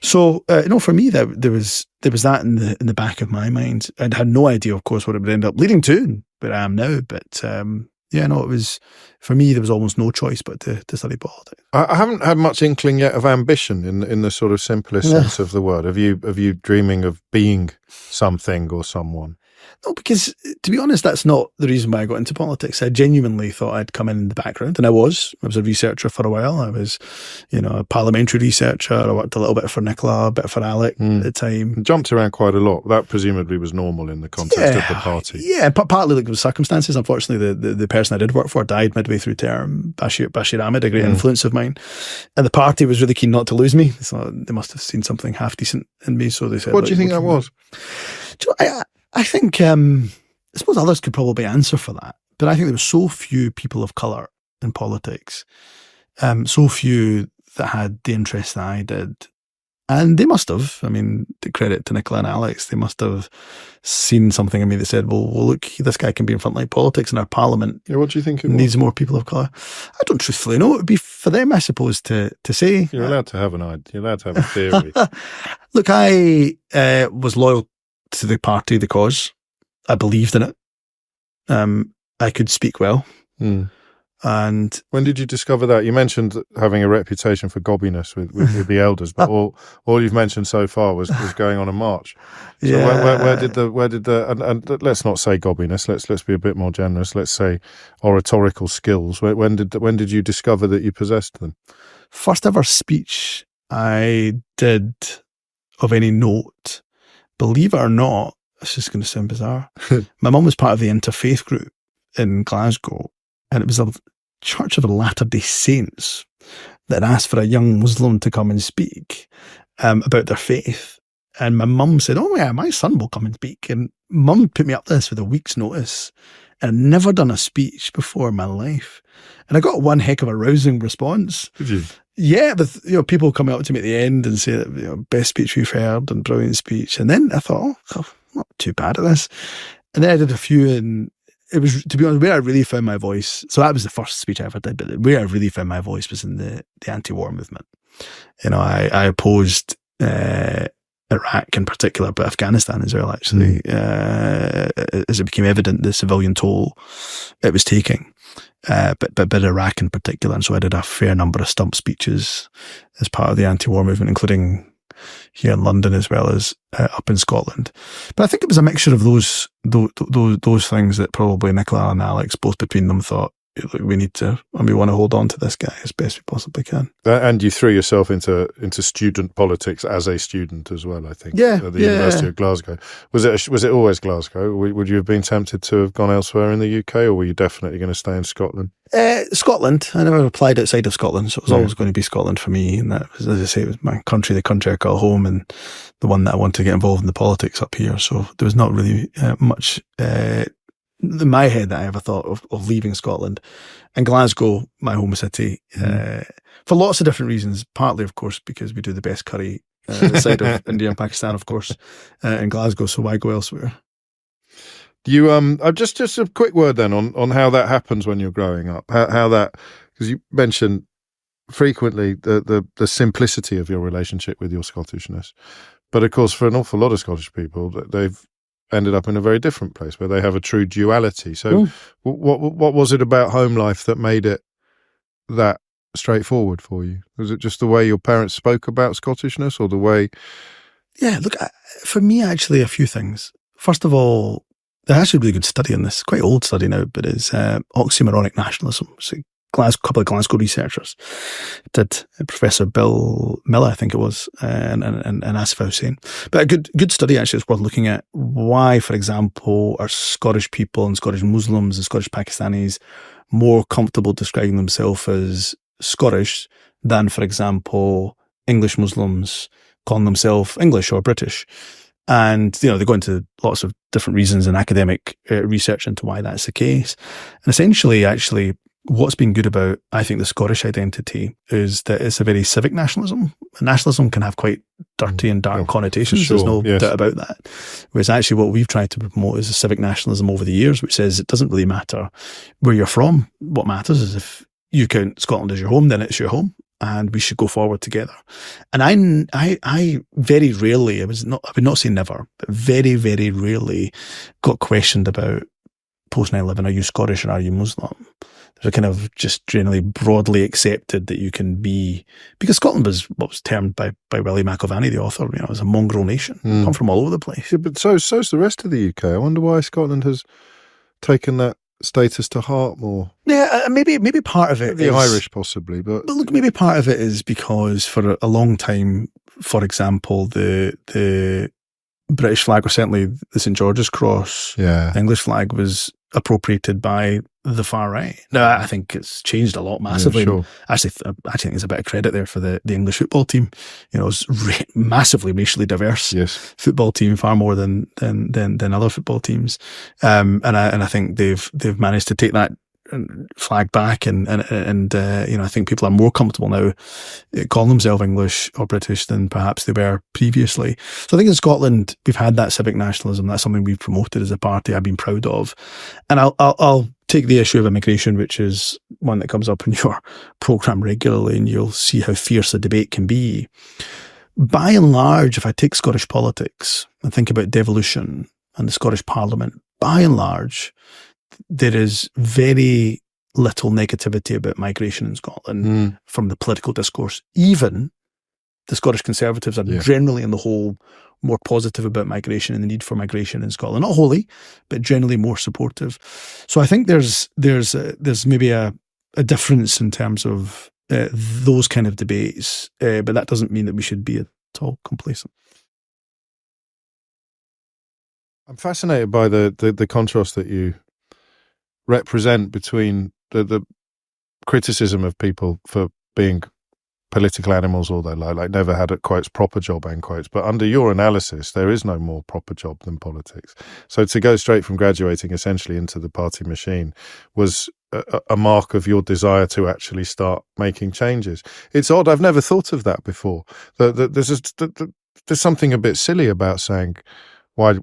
So, you know, for me, there was that in the back of my mind. I had no idea, of course, what it would end up leading to, but I am now. But yeah, no, it was, for me, there was almost no choice but to study politics. I haven't had much inkling yet of ambition in the sort of simplest sense of the word. Have you dreaming of being something or someone? No, because to be honest, that's not the reason why I got into politics. I genuinely thought I'd come in the background, and I was a researcher for a while. I was, you know, a parliamentary researcher. I worked a little bit for Nicola, a bit for Alec at the time. Jumped around quite a lot. That presumably was normal in the context of the party. Yeah, partly like the circumstances. Unfortunately, the person I did work for died midway through term. Bashir Ahmed, a great influence of mine, and the party was really keen not to lose me. So they must have seen something half decent in me. So they said, "What do you think that was?" I think, I suppose others could probably answer for that, but I think there were so few people of colour in politics, so few that had the interest that I did, And they must have, I mean, to credit to Nicola and Alex, they must have seen something in me that said, well, look, this guy can be in frontline politics in our parliament. Yeah, what do you think it needs was? more people of colour. I don't truthfully know. It would be for them, I suppose, to say. You're allowed to have an idea. You're allowed to have a theory. Look, I was loyal to the party, the cause. I believed in it. I could speak well. And when did you discover that? You mentioned having a reputation for gobbiness with the elders, but all you've mentioned so far was going on a march. So yeah. where did the and let's not say gobbiness. Let's be a bit more generous. Let's say oratorical skills. When did you discover that you possessed them? First ever speech I did of any note, believe it or not, this is going to sound bizarre. My mum was part of the interfaith group in Glasgow, and it was a Church of the Latter-day Saints that asked for a young Muslim to come and speak about their faith. And my mum said, oh yeah, my son will come and speak. And mum put me up this with a week's notice. And I'd never done a speech before in my life. And I got one heck of a rousing response. Did you? Yeah, with people coming up to me at the end and say that, best speech we've heard and brilliant speech. And then I thought, oh, I'm not too bad at this. And then I did a few, and it was, to be honest, where I really found my voice. So that was the first speech I ever did, but where I really found my voice was in the anti-war movement. I opposed Iraq in particular, but Afghanistan as well, actually, as it became evident the civilian toll it was taking. But Iraq in particular. And so I did a fair number of stump speeches as part of the anti-war movement, including here in London as well as up in Scotland. But I think it was a mixture of those things that probably Nicola and Alex, both between them, thought, look, we need to, and we want to hold on to this guy as best we possibly can. And you threw yourself into student politics as a student as well, I think. Yeah, at the University of Glasgow. Was it always Glasgow? Would you have been tempted to have gone elsewhere in the UK, or were you definitely going to stay in Scotland? Scotland. I never applied outside of Scotland, so it was always going to be Scotland for me. And that was, as I say, it was my country, the country I call home, and the one that I want to get involved in the politics up here. So there was not really much in my head that I ever thought of leaving Scotland. And Glasgow, my home city, for lots of different reasons. Partly, of course, because we do the best curry this side of India and Pakistan, of course, in Glasgow. So why go elsewhere? You just a quick word then on how that happens when you're growing up. How that, because you mentioned frequently the simplicity of your relationship with your Scottishness, but of course for an awful lot of Scottish people, they've ended up in a very different place where they have a true duality. So what was it about home life that made it that straightforward for you? Was it just the way your parents spoke about Scottishness, or the way? Yeah, look, for me, actually, a few things. First of all, there's actually a really good study on this, quite old study now, but it's oxymoronic nationalism. So a couple of Glasgow researchers did, Professor Bill Miller, I think it was, and Asif Hussain. But a good study, actually, is worth looking at why, for example, are Scottish people and Scottish Muslims and Scottish Pakistanis more comfortable describing themselves as Scottish than, for example, English Muslims calling themselves English or British. And, they go into lots of different reasons and academic research into why that's the case. And essentially, actually, what's been good about, I think, the Scottish identity is that it's a very civic nationalism. Nationalism can have quite dirty and dark connotations. Sure, there's no doubt about that. Whereas actually what we've tried to promote is a civic nationalism over the years, which says it doesn't really matter where you're from. What matters is if you count Scotland as your home, then it's your home. And we should go forward together. And I very rarely, I would not say never, but very, very rarely got questioned about post 9/11, are you Scottish or are you Muslim? There's a kind of just generally broadly accepted that you can be, because Scotland was what was termed by Willie McIlvanney, the author, as a mongrel nation, come from all over the place. Yeah, but so's the rest of the UK. I wonder why Scotland has taken that status to heart more. Yeah, maybe part of it the Irish possibly, but look, maybe part of it is because for a long time, for example, the British flag, or certainly the St George's Cross, the English flag, was appropriated by the far right. Now, I think it's changed a lot massively. Yeah, sure. Actually, I think there's a bit of credit there for the English football team. It's massively racially diverse football team, far more than other football teams. And I think they've managed to take that flagged back, and I think people are more comfortable now calling themselves English or British than perhaps they were previously. So I think in Scotland we've had that civic nationalism. That's something we've promoted as a party. I've been proud of, and I'll take the issue of immigration, which is one that comes up in your programme regularly, and you'll see how fierce a debate can be. By and large, if I take Scottish politics and think about devolution and the Scottish Parliament, by and large, there is very little negativity about migration in Scotland from the political discourse. Even the Scottish Conservatives are generally, on the whole, more positive about migration and the need for migration in Scotland. Not wholly, but generally more supportive. So I think there's maybe a difference in terms of those kind of debates, but that doesn't mean that we should be at all complacent. I'm fascinated by the contrast that you represent between the criticism of people for being political animals all their life, like never had a quotes proper job, end quotes. But under your analysis, there is no more proper job than politics. So to go straight from graduating essentially into the party machine was a mark of your desire to actually start making changes. It's odd. I've never thought of that before. There's something a bit silly about saying, why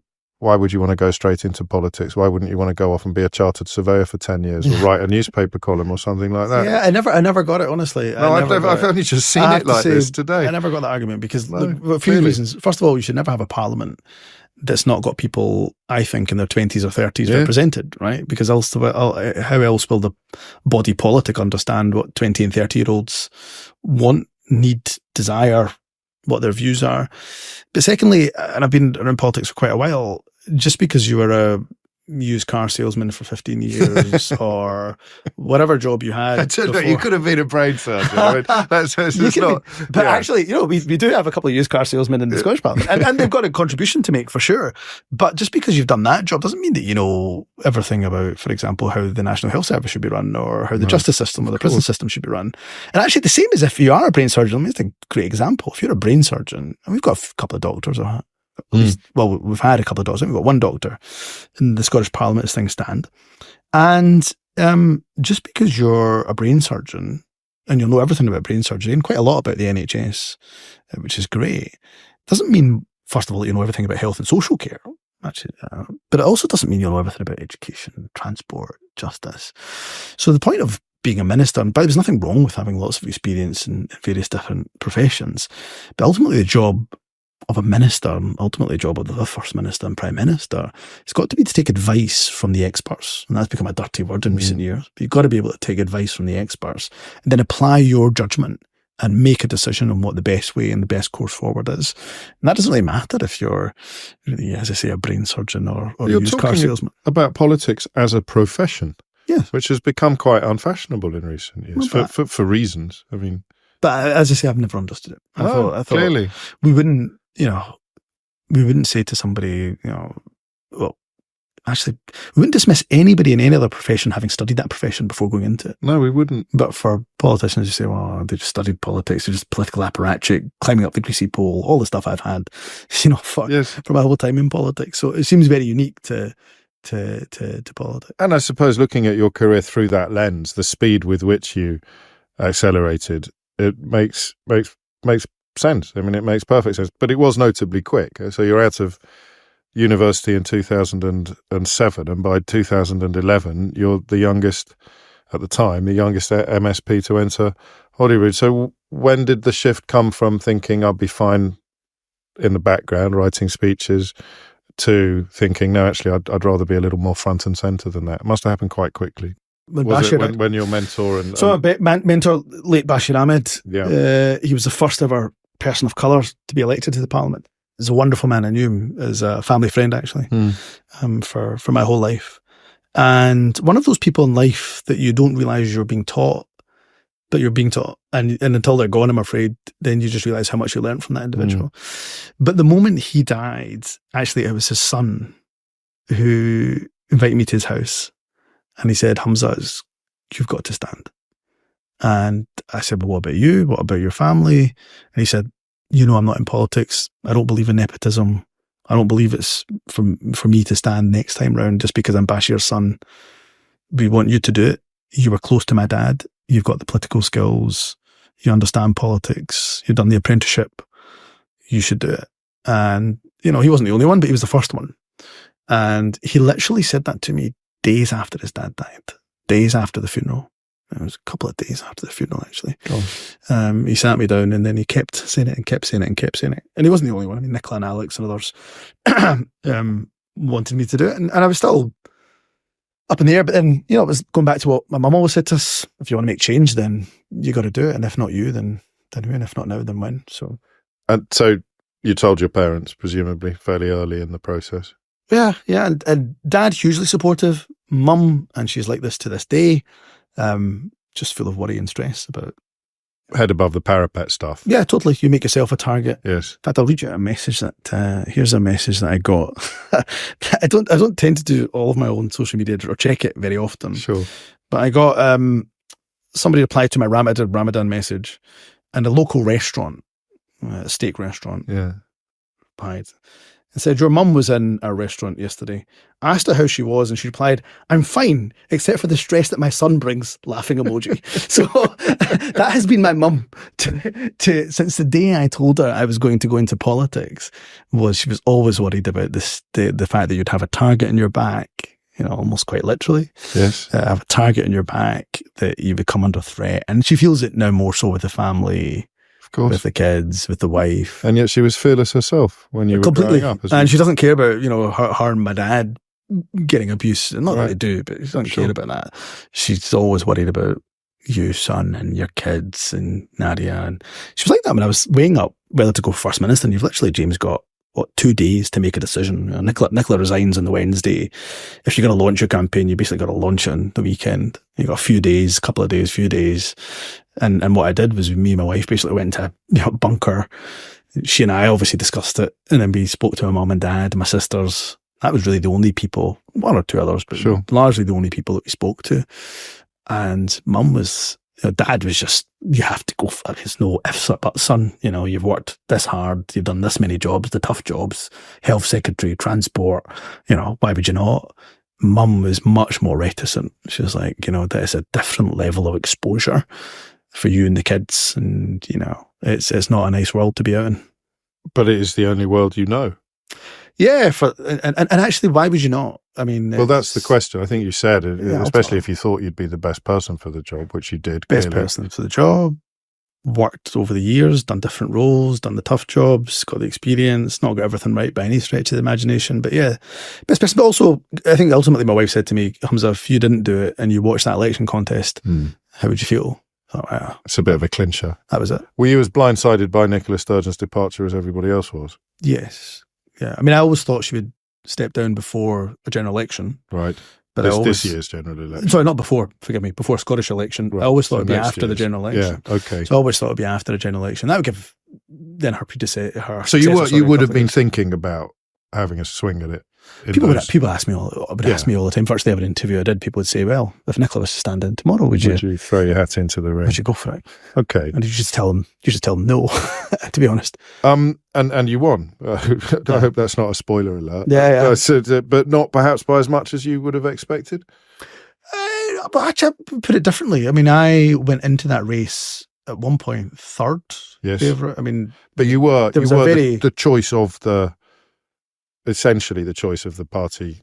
would you want to go straight into politics? Why wouldn't you want to go off and be a chartered surveyor for 10 years or write a newspaper column or something like that? Yeah, I never got it, honestly. No, I've only just seen it like this today. I never got that argument because a few reasons. First of all, you should never have a parliament that's not got people, I think, in their 20s or 30s represented, right? Because else, how else will the body politic understand what 20 and 30-year-olds want, need, desire, what their views are? But secondly, and I've been around politics for quite a while, just because you were a used car salesman for 15 years or whatever job you had. I don't know, you could have been a brain surgeon. I mean, that's not. But actually, we do have a couple of used car salesmen in the Scottish Parliament, and they've got a contribution to make for sure. But just because you've done that job doesn't mean that you know everything about, for example, how the National Health Service should be run or how the justice system or the prison system should be run. And actually, the same as if you are a brain surgeon. I mean, it's a great example. If you're a brain surgeon, and we've got a couple of doctors, well, we've had a couple of doctors. We've got one doctor in the Scottish Parliament as things stand. And just because you're a brain surgeon and you'll know everything about brain surgery and quite a lot about the NHS, which is great, doesn't mean, first of all, that you know everything about health and social care. Actually, but it also doesn't mean you'll know everything about education, transport, justice. So the point of being a minister, and there's nothing wrong with having lots of experience in various different professions, but ultimately the job of a minister, ultimately the job of the First Minister and Prime Minister, it's got to be to take advice from the experts. And that's become a dirty word in recent years. But you've got to be able to take advice from the experts and then apply your judgment and make a decision on what the best way and the best course forward is. And that doesn't really matter if you're, as I say, a brain surgeon or a used car salesman. About politics as a profession, yes, which has become quite unfashionable in recent years for reasons. I mean, but as I say, I've never understood it. I thought clearly we wouldn't say to somebody, well, actually, we wouldn't dismiss anybody in any other profession having studied that profession before going into it. No, we wouldn't. But for politicians, you say, well, they just studied politics, they're just political apparatchik, climbing up the greasy pole, all the stuff I've had, for my whole time in politics. So it seems very unique to politics. And I suppose looking at your career through that lens, the speed with which you accelerated, it makes sense. I mean, it makes perfect sense. But it was notably quick. So you're out of university in 2007, and by 2011, you're the youngest at the time, the youngest MSP to enter Holyrood. So when did the shift come from thinking I'll be fine in the background writing speeches to thinking, no, actually, I'd rather be a little more front and centre than that? It must have happened quite quickly. When your mentor mentor, late Bashir Ahmed, he was the first ever person of colour to be elected to the Parliament. He's a wonderful man. I knew him as a family friend, actually, for my whole life. And one of those people in life that you don't realise you're being taught, but you're being taught. And until they're gone, I'm afraid, then you just realise how much you learned from that individual. But the moment he died, actually, it was his son who invited me to his house. And he said, Humza, you've got to stand. And I said, well, what about you? What about your family? And he said, I'm not in politics. I don't believe in nepotism. I don't believe it's for me to stand next time round just because I'm Bashir's son. We want you to do it. you were close to my dad. You've got the political skills. You understand politics. You've done the apprenticeship. You should do it. And, he wasn't the only one, but he was the first one. And he literally said that to me days after his dad died, days after the funeral. It was a couple of days after the funeral, actually. He sat me down and then he kept saying it and kept saying it and kept saying it. And he wasn't the only one. I mean, Nicola and Alex and others wanted me to do it. And I was still up in the air. But then, it was going back to what my mum always said to us: if you want to make change, then you got to do it. And if not you, then who? And if not now, then when? So you told your parents, presumably, fairly early in the process. Yeah. And Dad, hugely supportive. Mum, and she's like this to this day, just full of worry and stress about head above the parapet stuff. Yeah, totally. You make yourself a target. Yes. In fact, I'll read you a message that here's a message that I got. I don't tend to do all of my own social media or check it very often. Sure. But I got somebody replied to my Ramadan message, and a local restaurant, a steak restaurant, replied and said, "Your mum was in our restaurant yesterday. I asked her how she was, and she replied, 'I'm fine, except for the stress that my son brings,' laughing emoji." So that has been my mum since the day I told her I was going to go into politics. She was always worried about the fact that you'd have a target in your back, almost quite literally. Yes. Have a target in your back, that you become under threat. And she feels it now more so with the family, with the kids, with the wife. And yet she was fearless herself when you were growing up. And she doesn't care about, her and my dad getting abuse. Not that they do, but she doesn't care about that. She's always worried about you, son, and your kids, and Nadia. And she was like that when I was weighing up whether to go First Minister. And you've literally, James, got 2 days to make a decision. Nicola resigns on the Wednesday. If you're going to launch your campaign, you basically got to launch it on the weekend. You got a few days. And what I did was, me and my wife basically went into a bunker. She and I obviously discussed it, and then we spoke to my mum and dad, my sisters. That was really the only people, one or two others, but largely the only people that we spoke to. And mum was, dad was just, you have to go for it. There's no ifs or buts, son. You've worked this hard, you've done this many jobs, the tough jobs, health secretary, transport, why would you not? Mum was much more reticent. She was like, that is a different level of exposure for you and the kids, and it's not a nice world to be out in. But it is the only world you know. Yeah, and actually, why would you not? I mean, well, that's the question. I think you said, especially if you thought you'd be the best person for the job, which you did. Best person for the job, worked over the years, done different roles, done the tough jobs, got the experience, not got everything right by any stretch of the imagination. But yeah, best person. But also, I think ultimately my wife said to me, "Humza, if you didn't do it and you watched that election contest, how would you feel?" It's a bit of a clincher. That was it. Were you as blindsided by Nicola Sturgeon's departure as everybody else was? Yes. Yeah. I mean, I always thought she would step down before a general election. Right. But this year's general election. Sorry, not before. Forgive me. Before Scottish election. Right. I always thought it'd be after the general election. Yeah. Okay. So I always thought it'd be after the general election. That would give then her predecessor. So you would have been thinking about having a swing at it. People ask me all the time. Virtually every interview I did, people would say, "Well, if Nicola was to stand in tomorrow, would you throw your hat into the ring? Would you go for it?" Okay. And you just tell them no, to be honest. And you won. I hope that's not a spoiler alert. Yeah. But not perhaps by as much as you would have expected. But actually, I put it differently. I mean, I went into that race at one point third favourite. I mean, but you were the choice of essentially the choice of the party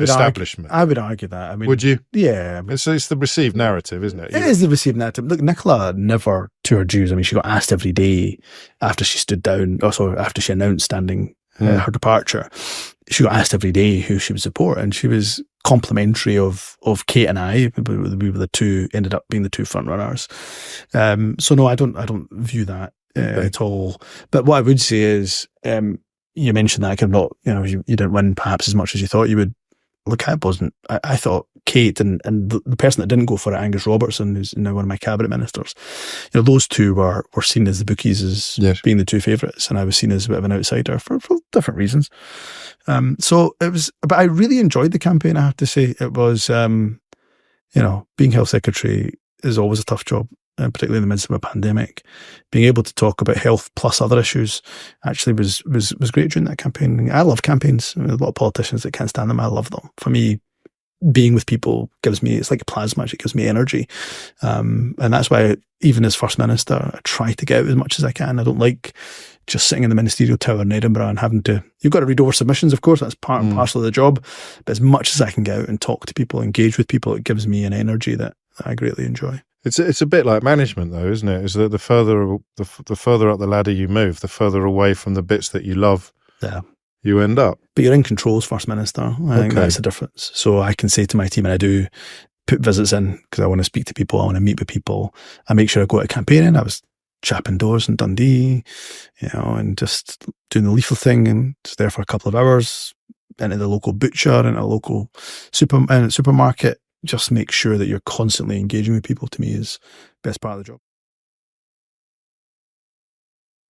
establishment. I would argue that. I mean, would you? Yeah. I mean, it's the received narrative, isn't it? It is the received narrative. Look, Nicola never, to her dues, I mean, she got asked every day after she stood down, also after she announced her departure, she got asked every day who she would support, and she was complimentary of Kate and I. We were ended up being the two front runners. So no, I don't view that at all. But what I would say is, you mentioned that you didn't win perhaps as much as you thought you would. Look, I thought Kate and the person that didn't go for it, Angus Robertson, who's now one of my cabinet ministers, those two were seen as the bookies as being the two favourites, and I was seen as a bit of an outsider for different reasons. So it was, but I really enjoyed the campaign, I have to say. It was, being health secretary is always a tough job, particularly in the midst of a pandemic. Being able to talk about health plus other issues actually was great during that campaign. I love campaigns. There's a lot of politicians that can't stand them. I love them. For me, being with people gives me, it's like a plasma, it gives me energy. And that's why, even as First Minister, I try to get out as much as I can. I don't like just sitting in the ministerial tower in Edinburgh and having to, you've got to read over submissions, of course, that's part and parcel of the job. But as much as I can get out and talk to people, engage with people, it gives me an energy that I greatly enjoy. It's a bit like management, though, isn't it? Is that the further up the ladder you move, the further away from the bits that you love you end up. But you're in control as First Minister. I think that's the difference. So I can say to my team, and I do put visits in because I want to speak to people, I want to meet with people. I make sure I go out campaigning. I was chapping doors in Dundee, and just doing the leaflet thing, and just there for a couple of hours, into the local butcher, into a local supermarket. Just make sure that you're constantly engaging with people, to me, is the best part of the job.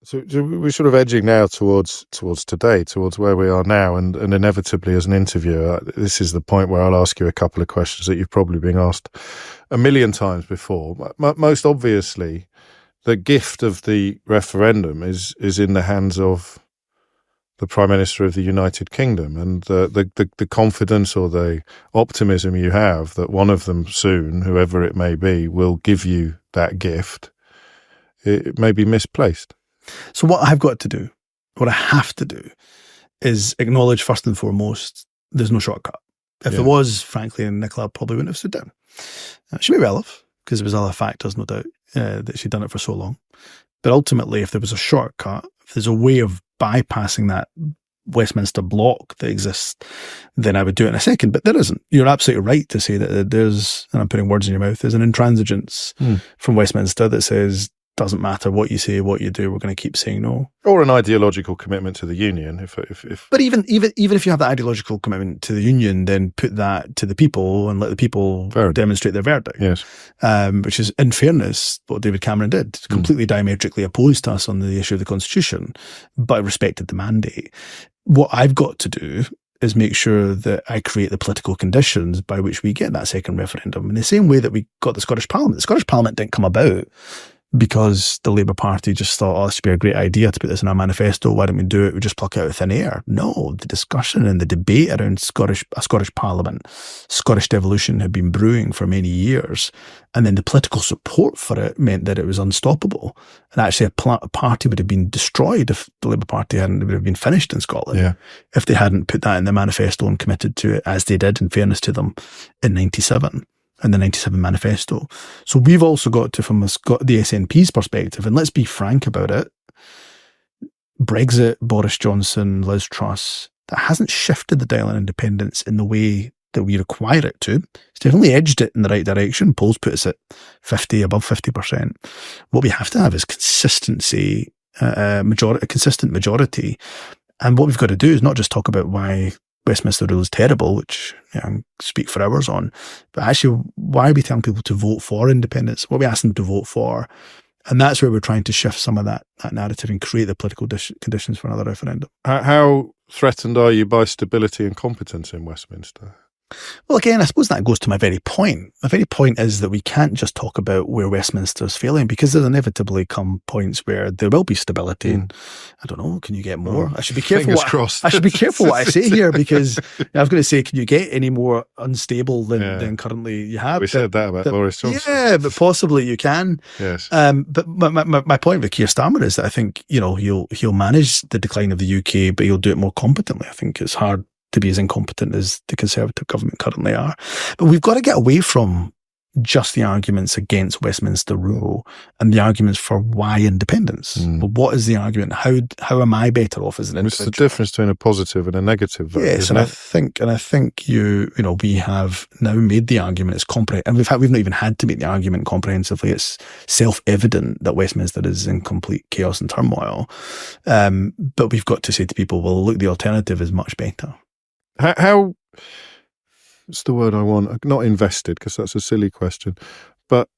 So we're sort of edging now towards today, towards where we are now, and inevitably as an interviewer, this is the point where I'll ask you a couple of questions that you've probably been asked a million times before. Most obviously, the gift of the referendum is in the hands of the Prime Minister of the United Kingdom, and the confidence or the optimism you have that one of them soon, whoever it may be, will give you that gift, it may be misplaced. So what I've got to do, what I have to do, is acknowledge first and foremost, there's no shortcut. If there was, frankly, Nicola probably wouldn't have stood down. She may well have, because there was other factors, no doubt, that she'd done it for so long. But ultimately, if there was a shortcut, if there's a way of bypassing that Westminster block that exists, then I would do it in a second. But there isn't. You're absolutely right to say that there's, and I'm putting words in your mouth, there's an intransigence from Westminster that says, doesn't matter what you say, what you do, we're going to keep saying no. Or an ideological commitment to the union. But even if you have that ideological commitment to the union, then put that to the people and let the people demonstrate their verdict. Yes. Which is, in fairness, what David Cameron did. Completely diametrically opposed us on the issue of the Constitution, but respected the mandate. What I've got to do is make sure that I create the political conditions by which we get that second referendum. In the same way that we got the Scottish Parliament. The Scottish Parliament didn't come about because the Labour Party just thought, oh, this should be a great idea to put this in our manifesto. Why don't we do it? We just pluck it out of thin air. No, the discussion and the debate around a Scottish Parliament, Scottish devolution had been brewing for many years. And then the political support for it meant that it was unstoppable. And actually a party would have been destroyed if the Labour Party would have been finished in Scotland. If they hadn't put that in the manifesto and committed to it, as they did, in fairness to them, in 97. In the 97 manifesto. So we've also got to, from the SNP's perspective, and let's be frank about it, Brexit, Boris Johnson, Liz Truss, that hasn't shifted the dial on independence in the way that we require it to. It's definitely edged it in the right direction. Polls put us at 50, above 50%. What we have to have is consistency, a consistent majority. And what we've got to do is not just talk about why Westminster rule is terrible, which I can speak for hours on, but actually, why are we telling people to vote for independence? What are we asking them to vote for? And that's where we're trying to shift some of that narrative and create the political conditions for another referendum. How threatened are you by stability and competence in Westminster? Well, again, I suppose that goes to my very point. My very point is that we can't just talk about where Westminster's failing, because there's inevitably come points where there will be stability. And I don't know, can you get more? I should be careful. I should be careful what I say here, because I was going to say, can you get any more unstable than currently you have? We said that about Boris Johnson. Yeah, but possibly you can. Yes. But my point with Keir Starmer is that I think he'll manage the decline of the UK, but he'll do it more competently. I think it's hard to be as incompetent as the Conservative government currently are. But we've got to get away from just the arguments against Westminster rule and the arguments for why independence. But what is the argument? How am I better off as an individual? It's the difference between a positive and a negative vote. Yes, and I think we have now made the argument. It's comprehensive. And we've not even had to make the argument comprehensively. It's self-evident that Westminster is in complete chaos and turmoil. But we've got to say to people, well, look, the alternative is much better. How what's the word I want? Not invested, because that's a silly question. But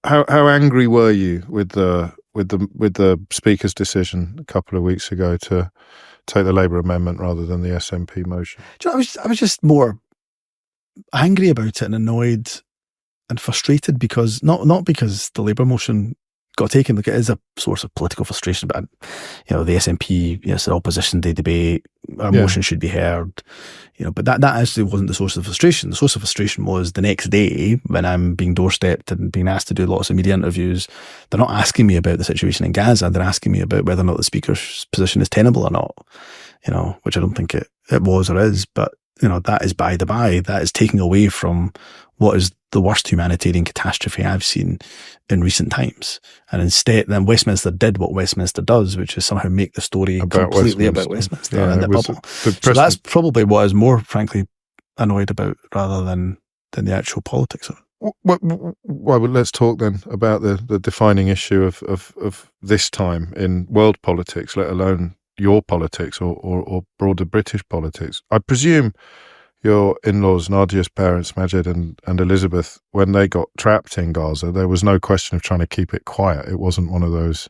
how angry were you with the Speaker's decision a couple of weeks ago to take the Labour amendment rather than the SNP motion? Do you know, I was just more angry about it and annoyed and frustrated because not because the Labour motion got taken. Look, it is a source of political frustration. But the SNP, yes, the opposition, they debate. Our motion should be heard. But that actually wasn't the source of frustration. The source of frustration was the next day when I'm being doorstepped and being asked to do lots of media interviews. They're not asking me about the situation in Gaza. They're asking me about whether or not the Speaker's position is tenable or not. Which I don't think it was or is. But that is by the by. That is taking away from what is the worst humanitarian catastrophe I've seen in recent times. And instead, then Westminster did what Westminster does, which is somehow make the story completely about Westminster and the bubble. So that's probably what I was more, frankly, annoyed about rather than the actual politics of it. Well, let's talk then about the defining issue of this time in world politics, let alone your politics or broader British politics. I presume your in-laws, Nadia's parents, Majid and Elizabeth, when they got trapped in Gaza, there was no question of trying to keep it quiet. It wasn't one of those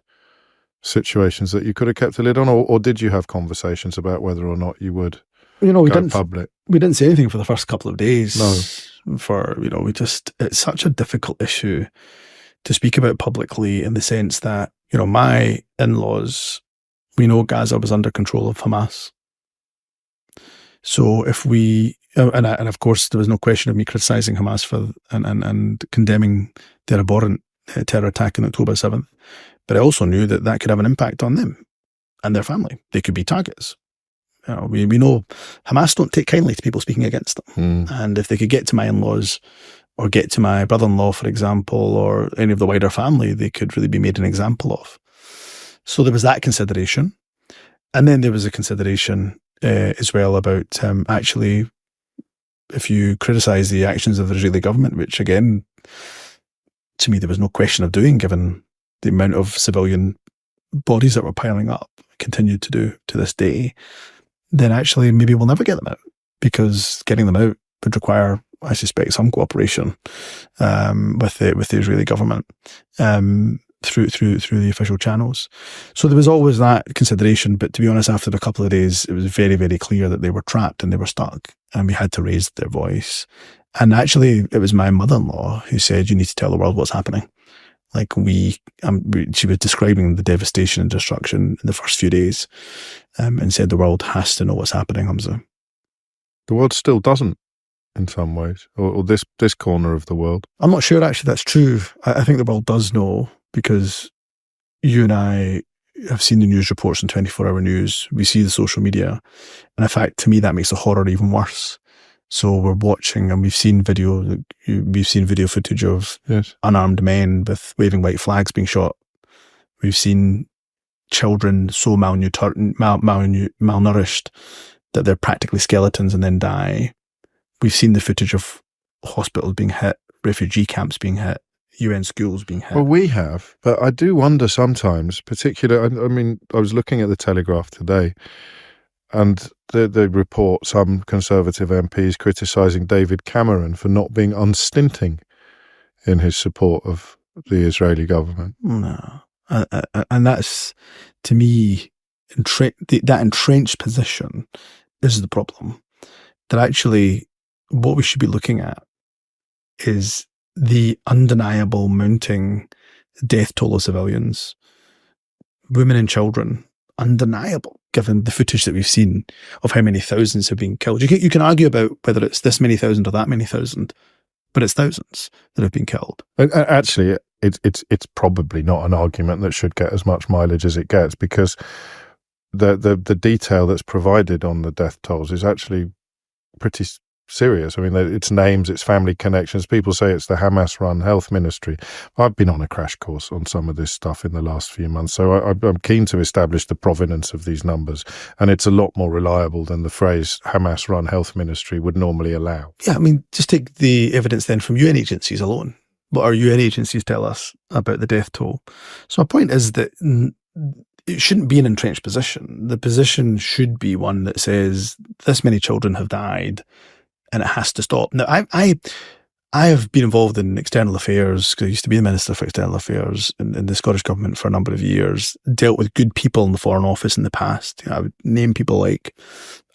situations that you could have kept a lid on, or did you have conversations about whether or not you would go public? We didn't say anything for the first couple of days. No. It's such a difficult issue to speak about publicly in the sense that, my in-laws, we know Gaza was under control of Hamas. So if and of course there was no question of me criticising Hamas for and condemning their abhorrent terror attack on October 7th, but I also knew that could have an impact on them and their family. They could be targets. We know Hamas don't take kindly to people speaking against them. And if they could get to my in-laws or get to my brother-in-law, for example, or any of the wider family, they could really be made an example of. So there was that consideration. And then there was a consideration as well about actually, if you criticise the actions of the Israeli government, which again, to me, there was no question of doing, given the amount of civilian bodies that were piling up, continued to do to this day, then actually maybe we'll never get them out, because getting them out would require, I suspect, some cooperation with the Israeli government through the official channels. So there was always that consideration. But to be honest, after a couple of days, it was very, very clear that they were trapped and they were stuck, and we had to raise their voice. And actually, it was my mother-in-law who said, "You need to tell the world what's happening." Like she was describing the devastation and destruction in the first few days, and said the world has to know what's happening, Humza. The world still doesn't, in some ways, or this corner of the world. I'm not sure actually that's true. I think the world does know, because you and I have seen the news reports in 24-hour news. We see the social media. And in fact, to me, that makes the horror even worse. So we're watching, and we've seen video footage of unarmed men with waving white flags being shot. We've seen children so malnourished that they're practically skeletons and then die. We've seen the footage of hospitals being hit, refugee camps being hit, UN schools being hit. Well, we have, but I do wonder sometimes, particularly, I was looking at the Telegraph today, and they report some Conservative MPs criticising David Cameron for not being unstinting in his support of the Israeli government. No. And that's, to me, that entrenched position is the problem. That actually, what we should be looking at is the undeniable mounting death toll of civilians, women and children, undeniable, given the footage that we've seen of how many thousands have been killed. You can argue about whether it's this many thousand or that many thousand, but it's thousands that have been killed. Actually, it's probably not an argument that should get as much mileage as it gets, because the detail that's provided on the death tolls is actually pretty serious. I mean, it's names, it's family connections. People say it's the Hamas-run health ministry. I've been on a crash course on some of this stuff in the last few months, so I'm keen to establish the provenance of these numbers, and it's a lot more reliable than the phrase Hamas-run health ministry would normally allow. Yeah, I mean, just take the evidence then from UN agencies alone. What our UN agencies tell us about the death toll. So my point is that it shouldn't be an entrenched position. The position should be one that says this many children have died, and it has to stop. Now, I have been involved in external affairs, because I used to be the Minister for External Affairs in the Scottish Government for a number of years, dealt with good people in the Foreign Office in the past. I would name people like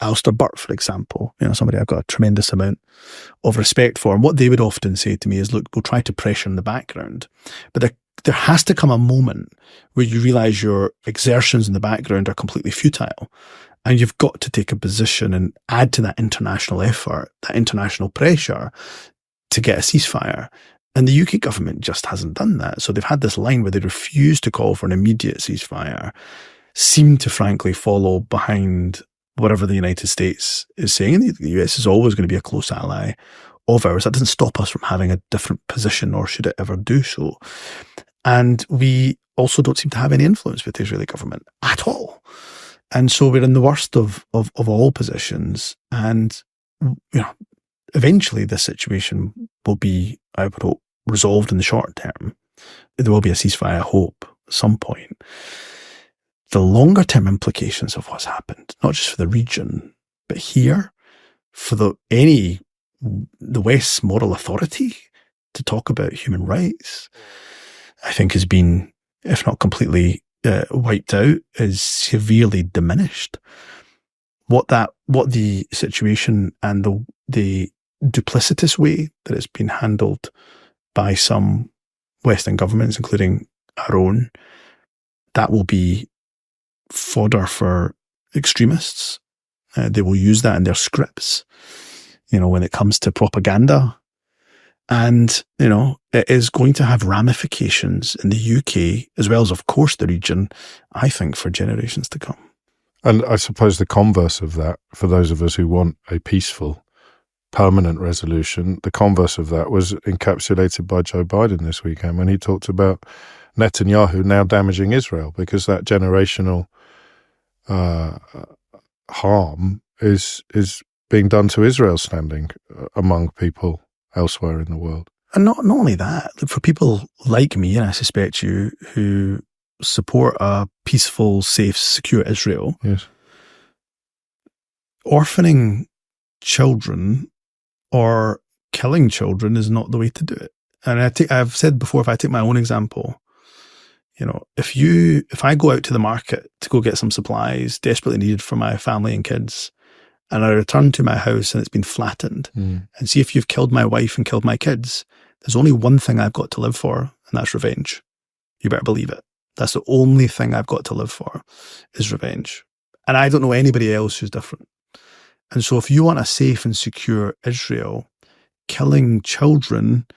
Alistair Burt, for example, somebody I've got a tremendous amount of respect for. And what they would often say to me is, look, we'll try to pressure in the background. But there has to come a moment where you realize your exertions in the background are completely futile, and you've got to take a position and add to that international effort, that international pressure to get a ceasefire. And the UK government just hasn't done that. So they've had this line where they refuse to call for an immediate ceasefire, seem to frankly follow behind whatever the United States is saying. And the US is always going to be a close ally of ours. That doesn't stop us from having a different position, nor should it ever do so. And we also don't seem to have any influence with the Israeli government at all. And so we're in the worst of all positions. And, eventually this situation will be, I would hope, resolved in the short term. There will be a ceasefire, I hope, at some point. The longer term implications of what's happened, not just for the region, but here, for the West's moral authority to talk about human rights, I think has been, if not completely wiped out, is severely diminished. What the situation and the duplicitous way that it's been handled by some Western governments, including our own, that will be fodder for extremists. They will use that in their scripts, when it comes to propaganda. And, it is going to have ramifications in the UK, as well as, of course, the region, I think, for generations to come. And I suppose the converse of that, for those of us who want a peaceful, permanent resolution, the converse of that was encapsulated by Joe Biden this weekend when he talked about Netanyahu now damaging Israel, because that generational harm is being done to Israel standing among people elsewhere in the world. And not only that, for people like me, and I suspect you, who support a peaceful, safe, secure Israel, yes, orphaning children or killing children is not the way to do it. And I've said before, if I take my own example, if I go out to the market to go get some supplies desperately needed for my family and kids, and I return to my house and it's been flattened, and see if you've killed my wife and killed my kids, there's only one thing I've got to live for, and that's revenge. You better believe it. That's the only thing I've got to live for, is revenge. And I don't know anybody else who's different. And so if you want a safe and secure Israel, killing children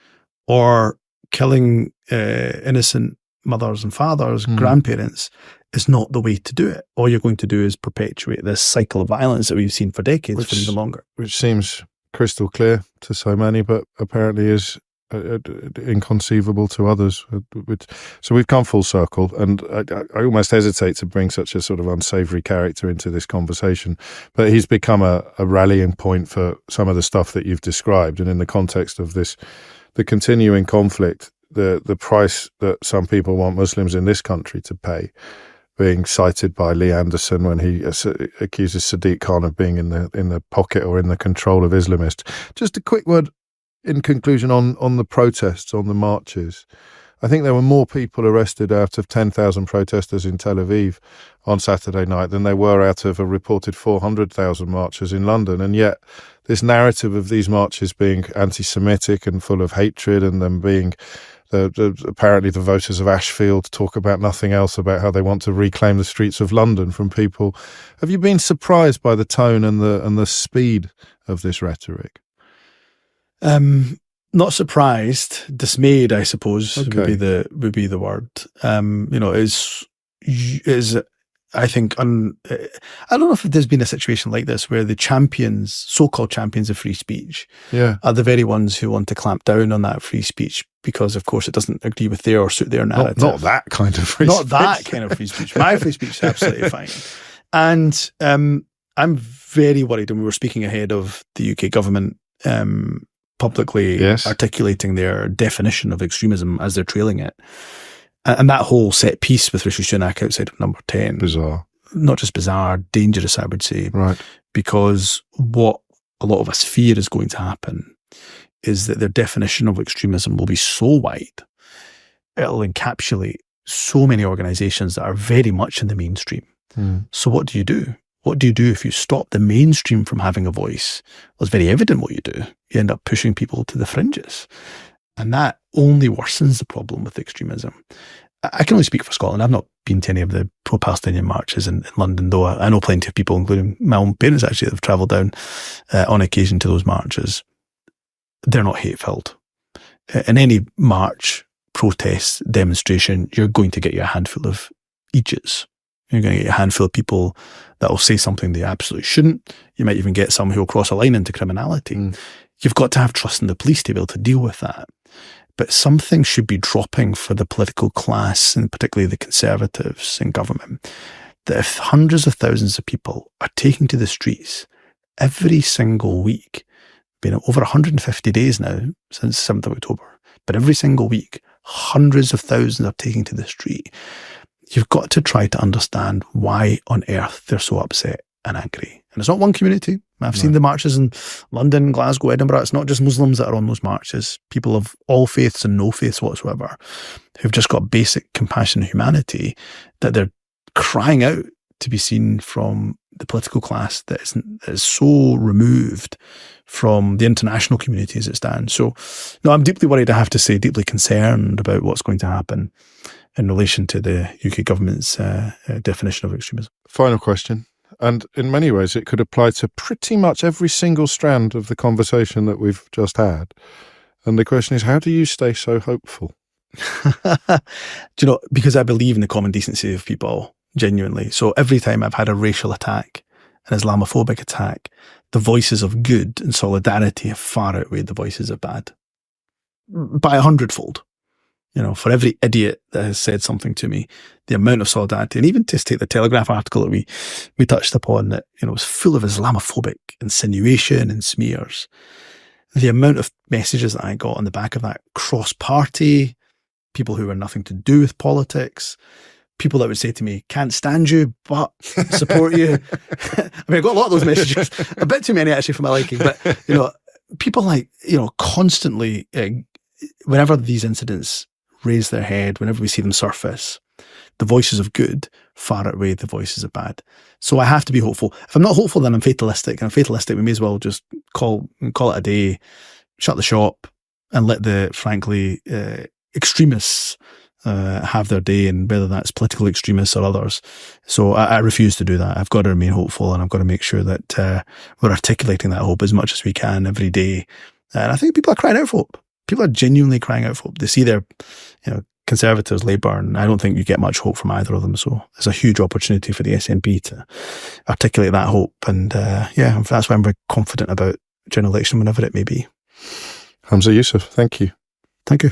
or killing innocent mothers and fathers, grandparents, is not the way to do it. All you're going to do is perpetuate this cycle of violence that we've seen for decades, for even longer. Which seems crystal clear to so many, but apparently is inconceivable to others. So we've come full circle, and I almost hesitate to bring such a sort of unsavory character into this conversation, but he's become a rallying point for some of the stuff that you've described. And in the context of this, the continuing conflict, the price that some people want Muslims in this country to pay, being cited by Lee Anderson when he accuses Sadiq Khan of being in the pocket or in the control of Islamists. Just a quick word in conclusion on the protests, on the marches. I think there were more people arrested out of 10,000 protesters in Tel Aviv on Saturday night than there were out of a reported 400,000 marchers in London. And yet this narrative of these marches being anti-Semitic and full of hatred, and them being apparently the voters of Ashfield talk about nothing else, about how they want to reclaim the streets of London from people. Have you been surprised by the tone and the speed of this rhetoric? Not surprised, dismayed, I suppose, Okay. would be the word. Is I think I don't know if there's been a situation like this where the champions, so-called champions of free speech, are the very ones who want to clamp down on that free speech because, of course, it doesn't agree with their or suit their narrative. Not that kind of free speech. Not that kind of free speech. My free speech is absolutely fine. And I'm very worried, and we were speaking ahead of the UK government publicly articulating their definition of extremism as they're trailing it. And that whole set piece with Rishi Sunak outside of Number 10. Bizarre. Not just bizarre, dangerous, I would say. Right. Because what a lot of us fear is going to happen is that their definition of extremism will be so wide, it'll encapsulate so many organisations that are very much in the mainstream. So what do you do? What do you do if you stop the mainstream from having a voice? Well, it's very evident what you do. You end up pushing people to the fringes. And that only worsens the problem with extremism. I can only speak for Scotland. I've not been to any of the pro-Palestinian marches in London, though I know plenty of people, including my own parents actually, that have travelled down on occasion to those marches. They're not hate-filled. In any march, protest, demonstration, you're going to get your handful of idiots. You're going to get a handful of people that will say something they absolutely shouldn't. You might even get some who will cross a line into criminality. You've got to have trust in the police to be able to deal with that. But something should be dropping for the political class, and particularly the Conservatives in government, that if hundreds of thousands of people are taking to the streets every single week, been over 150 days now since 7th of October, but every single week, hundreds of thousands are taking to the street, you've got to try to understand why on earth they're so upset and angry. And it's not one community. I've seen the marches in London, Glasgow, Edinburgh. It's not just Muslims that are on those marches. People of all faiths and no faiths whatsoever who've just got basic compassion and humanity, that they're crying out to be seen from the political class that is so removed from the international community as it stands. So, no, I'm deeply worried, I have to say, deeply concerned about what's going to happen in relation to the UK government's definition of extremism. Final question. And in many ways, it could apply to pretty much every single strand of the conversation that we've just had. And the question is, how do you stay so hopeful? Do you know, because I believe in the common decency of people, genuinely. So every time I've had a racial attack, an Islamophobic attack, the voices of good and solidarity have far outweighed the voices of bad. By 100-fold. You know, for every idiot that has said something to me, the amount of solidarity, and even just take the Telegraph article that we touched upon that, you know, was full of Islamophobic insinuation and smears. The amount of messages that I got on the back of that, cross-party, people who were nothing to do with politics, people that would say to me, can't stand you, but support you. I mean, I got a lot of those messages, a bit too many actually for my liking, but, you know, people like, you know, constantly, whenever these incidents raise their head, whenever we see them surface, the voices of good far outweigh the voices of bad. So I have to be hopeful. If I'm not hopeful, then I'm fatalistic. And I'm fatalistic, we may as well just call it a day, shut the shop, and let the, frankly, extremists have their day, and whether that's political extremists or others. So I refuse to do that. I've got to remain hopeful, and I've got to make sure that we're articulating that hope as much as we can every day. And I think people are crying out for hope. People are genuinely crying out for hope. They see their, you know, Conservatives, Labour, and I don't think you get much hope from either of them. So there's a huge opportunity for the SNP to articulate that hope. And yeah, that's why I'm very confident about general election, whenever it may be. Humza Yousaf, thank you. Thank you.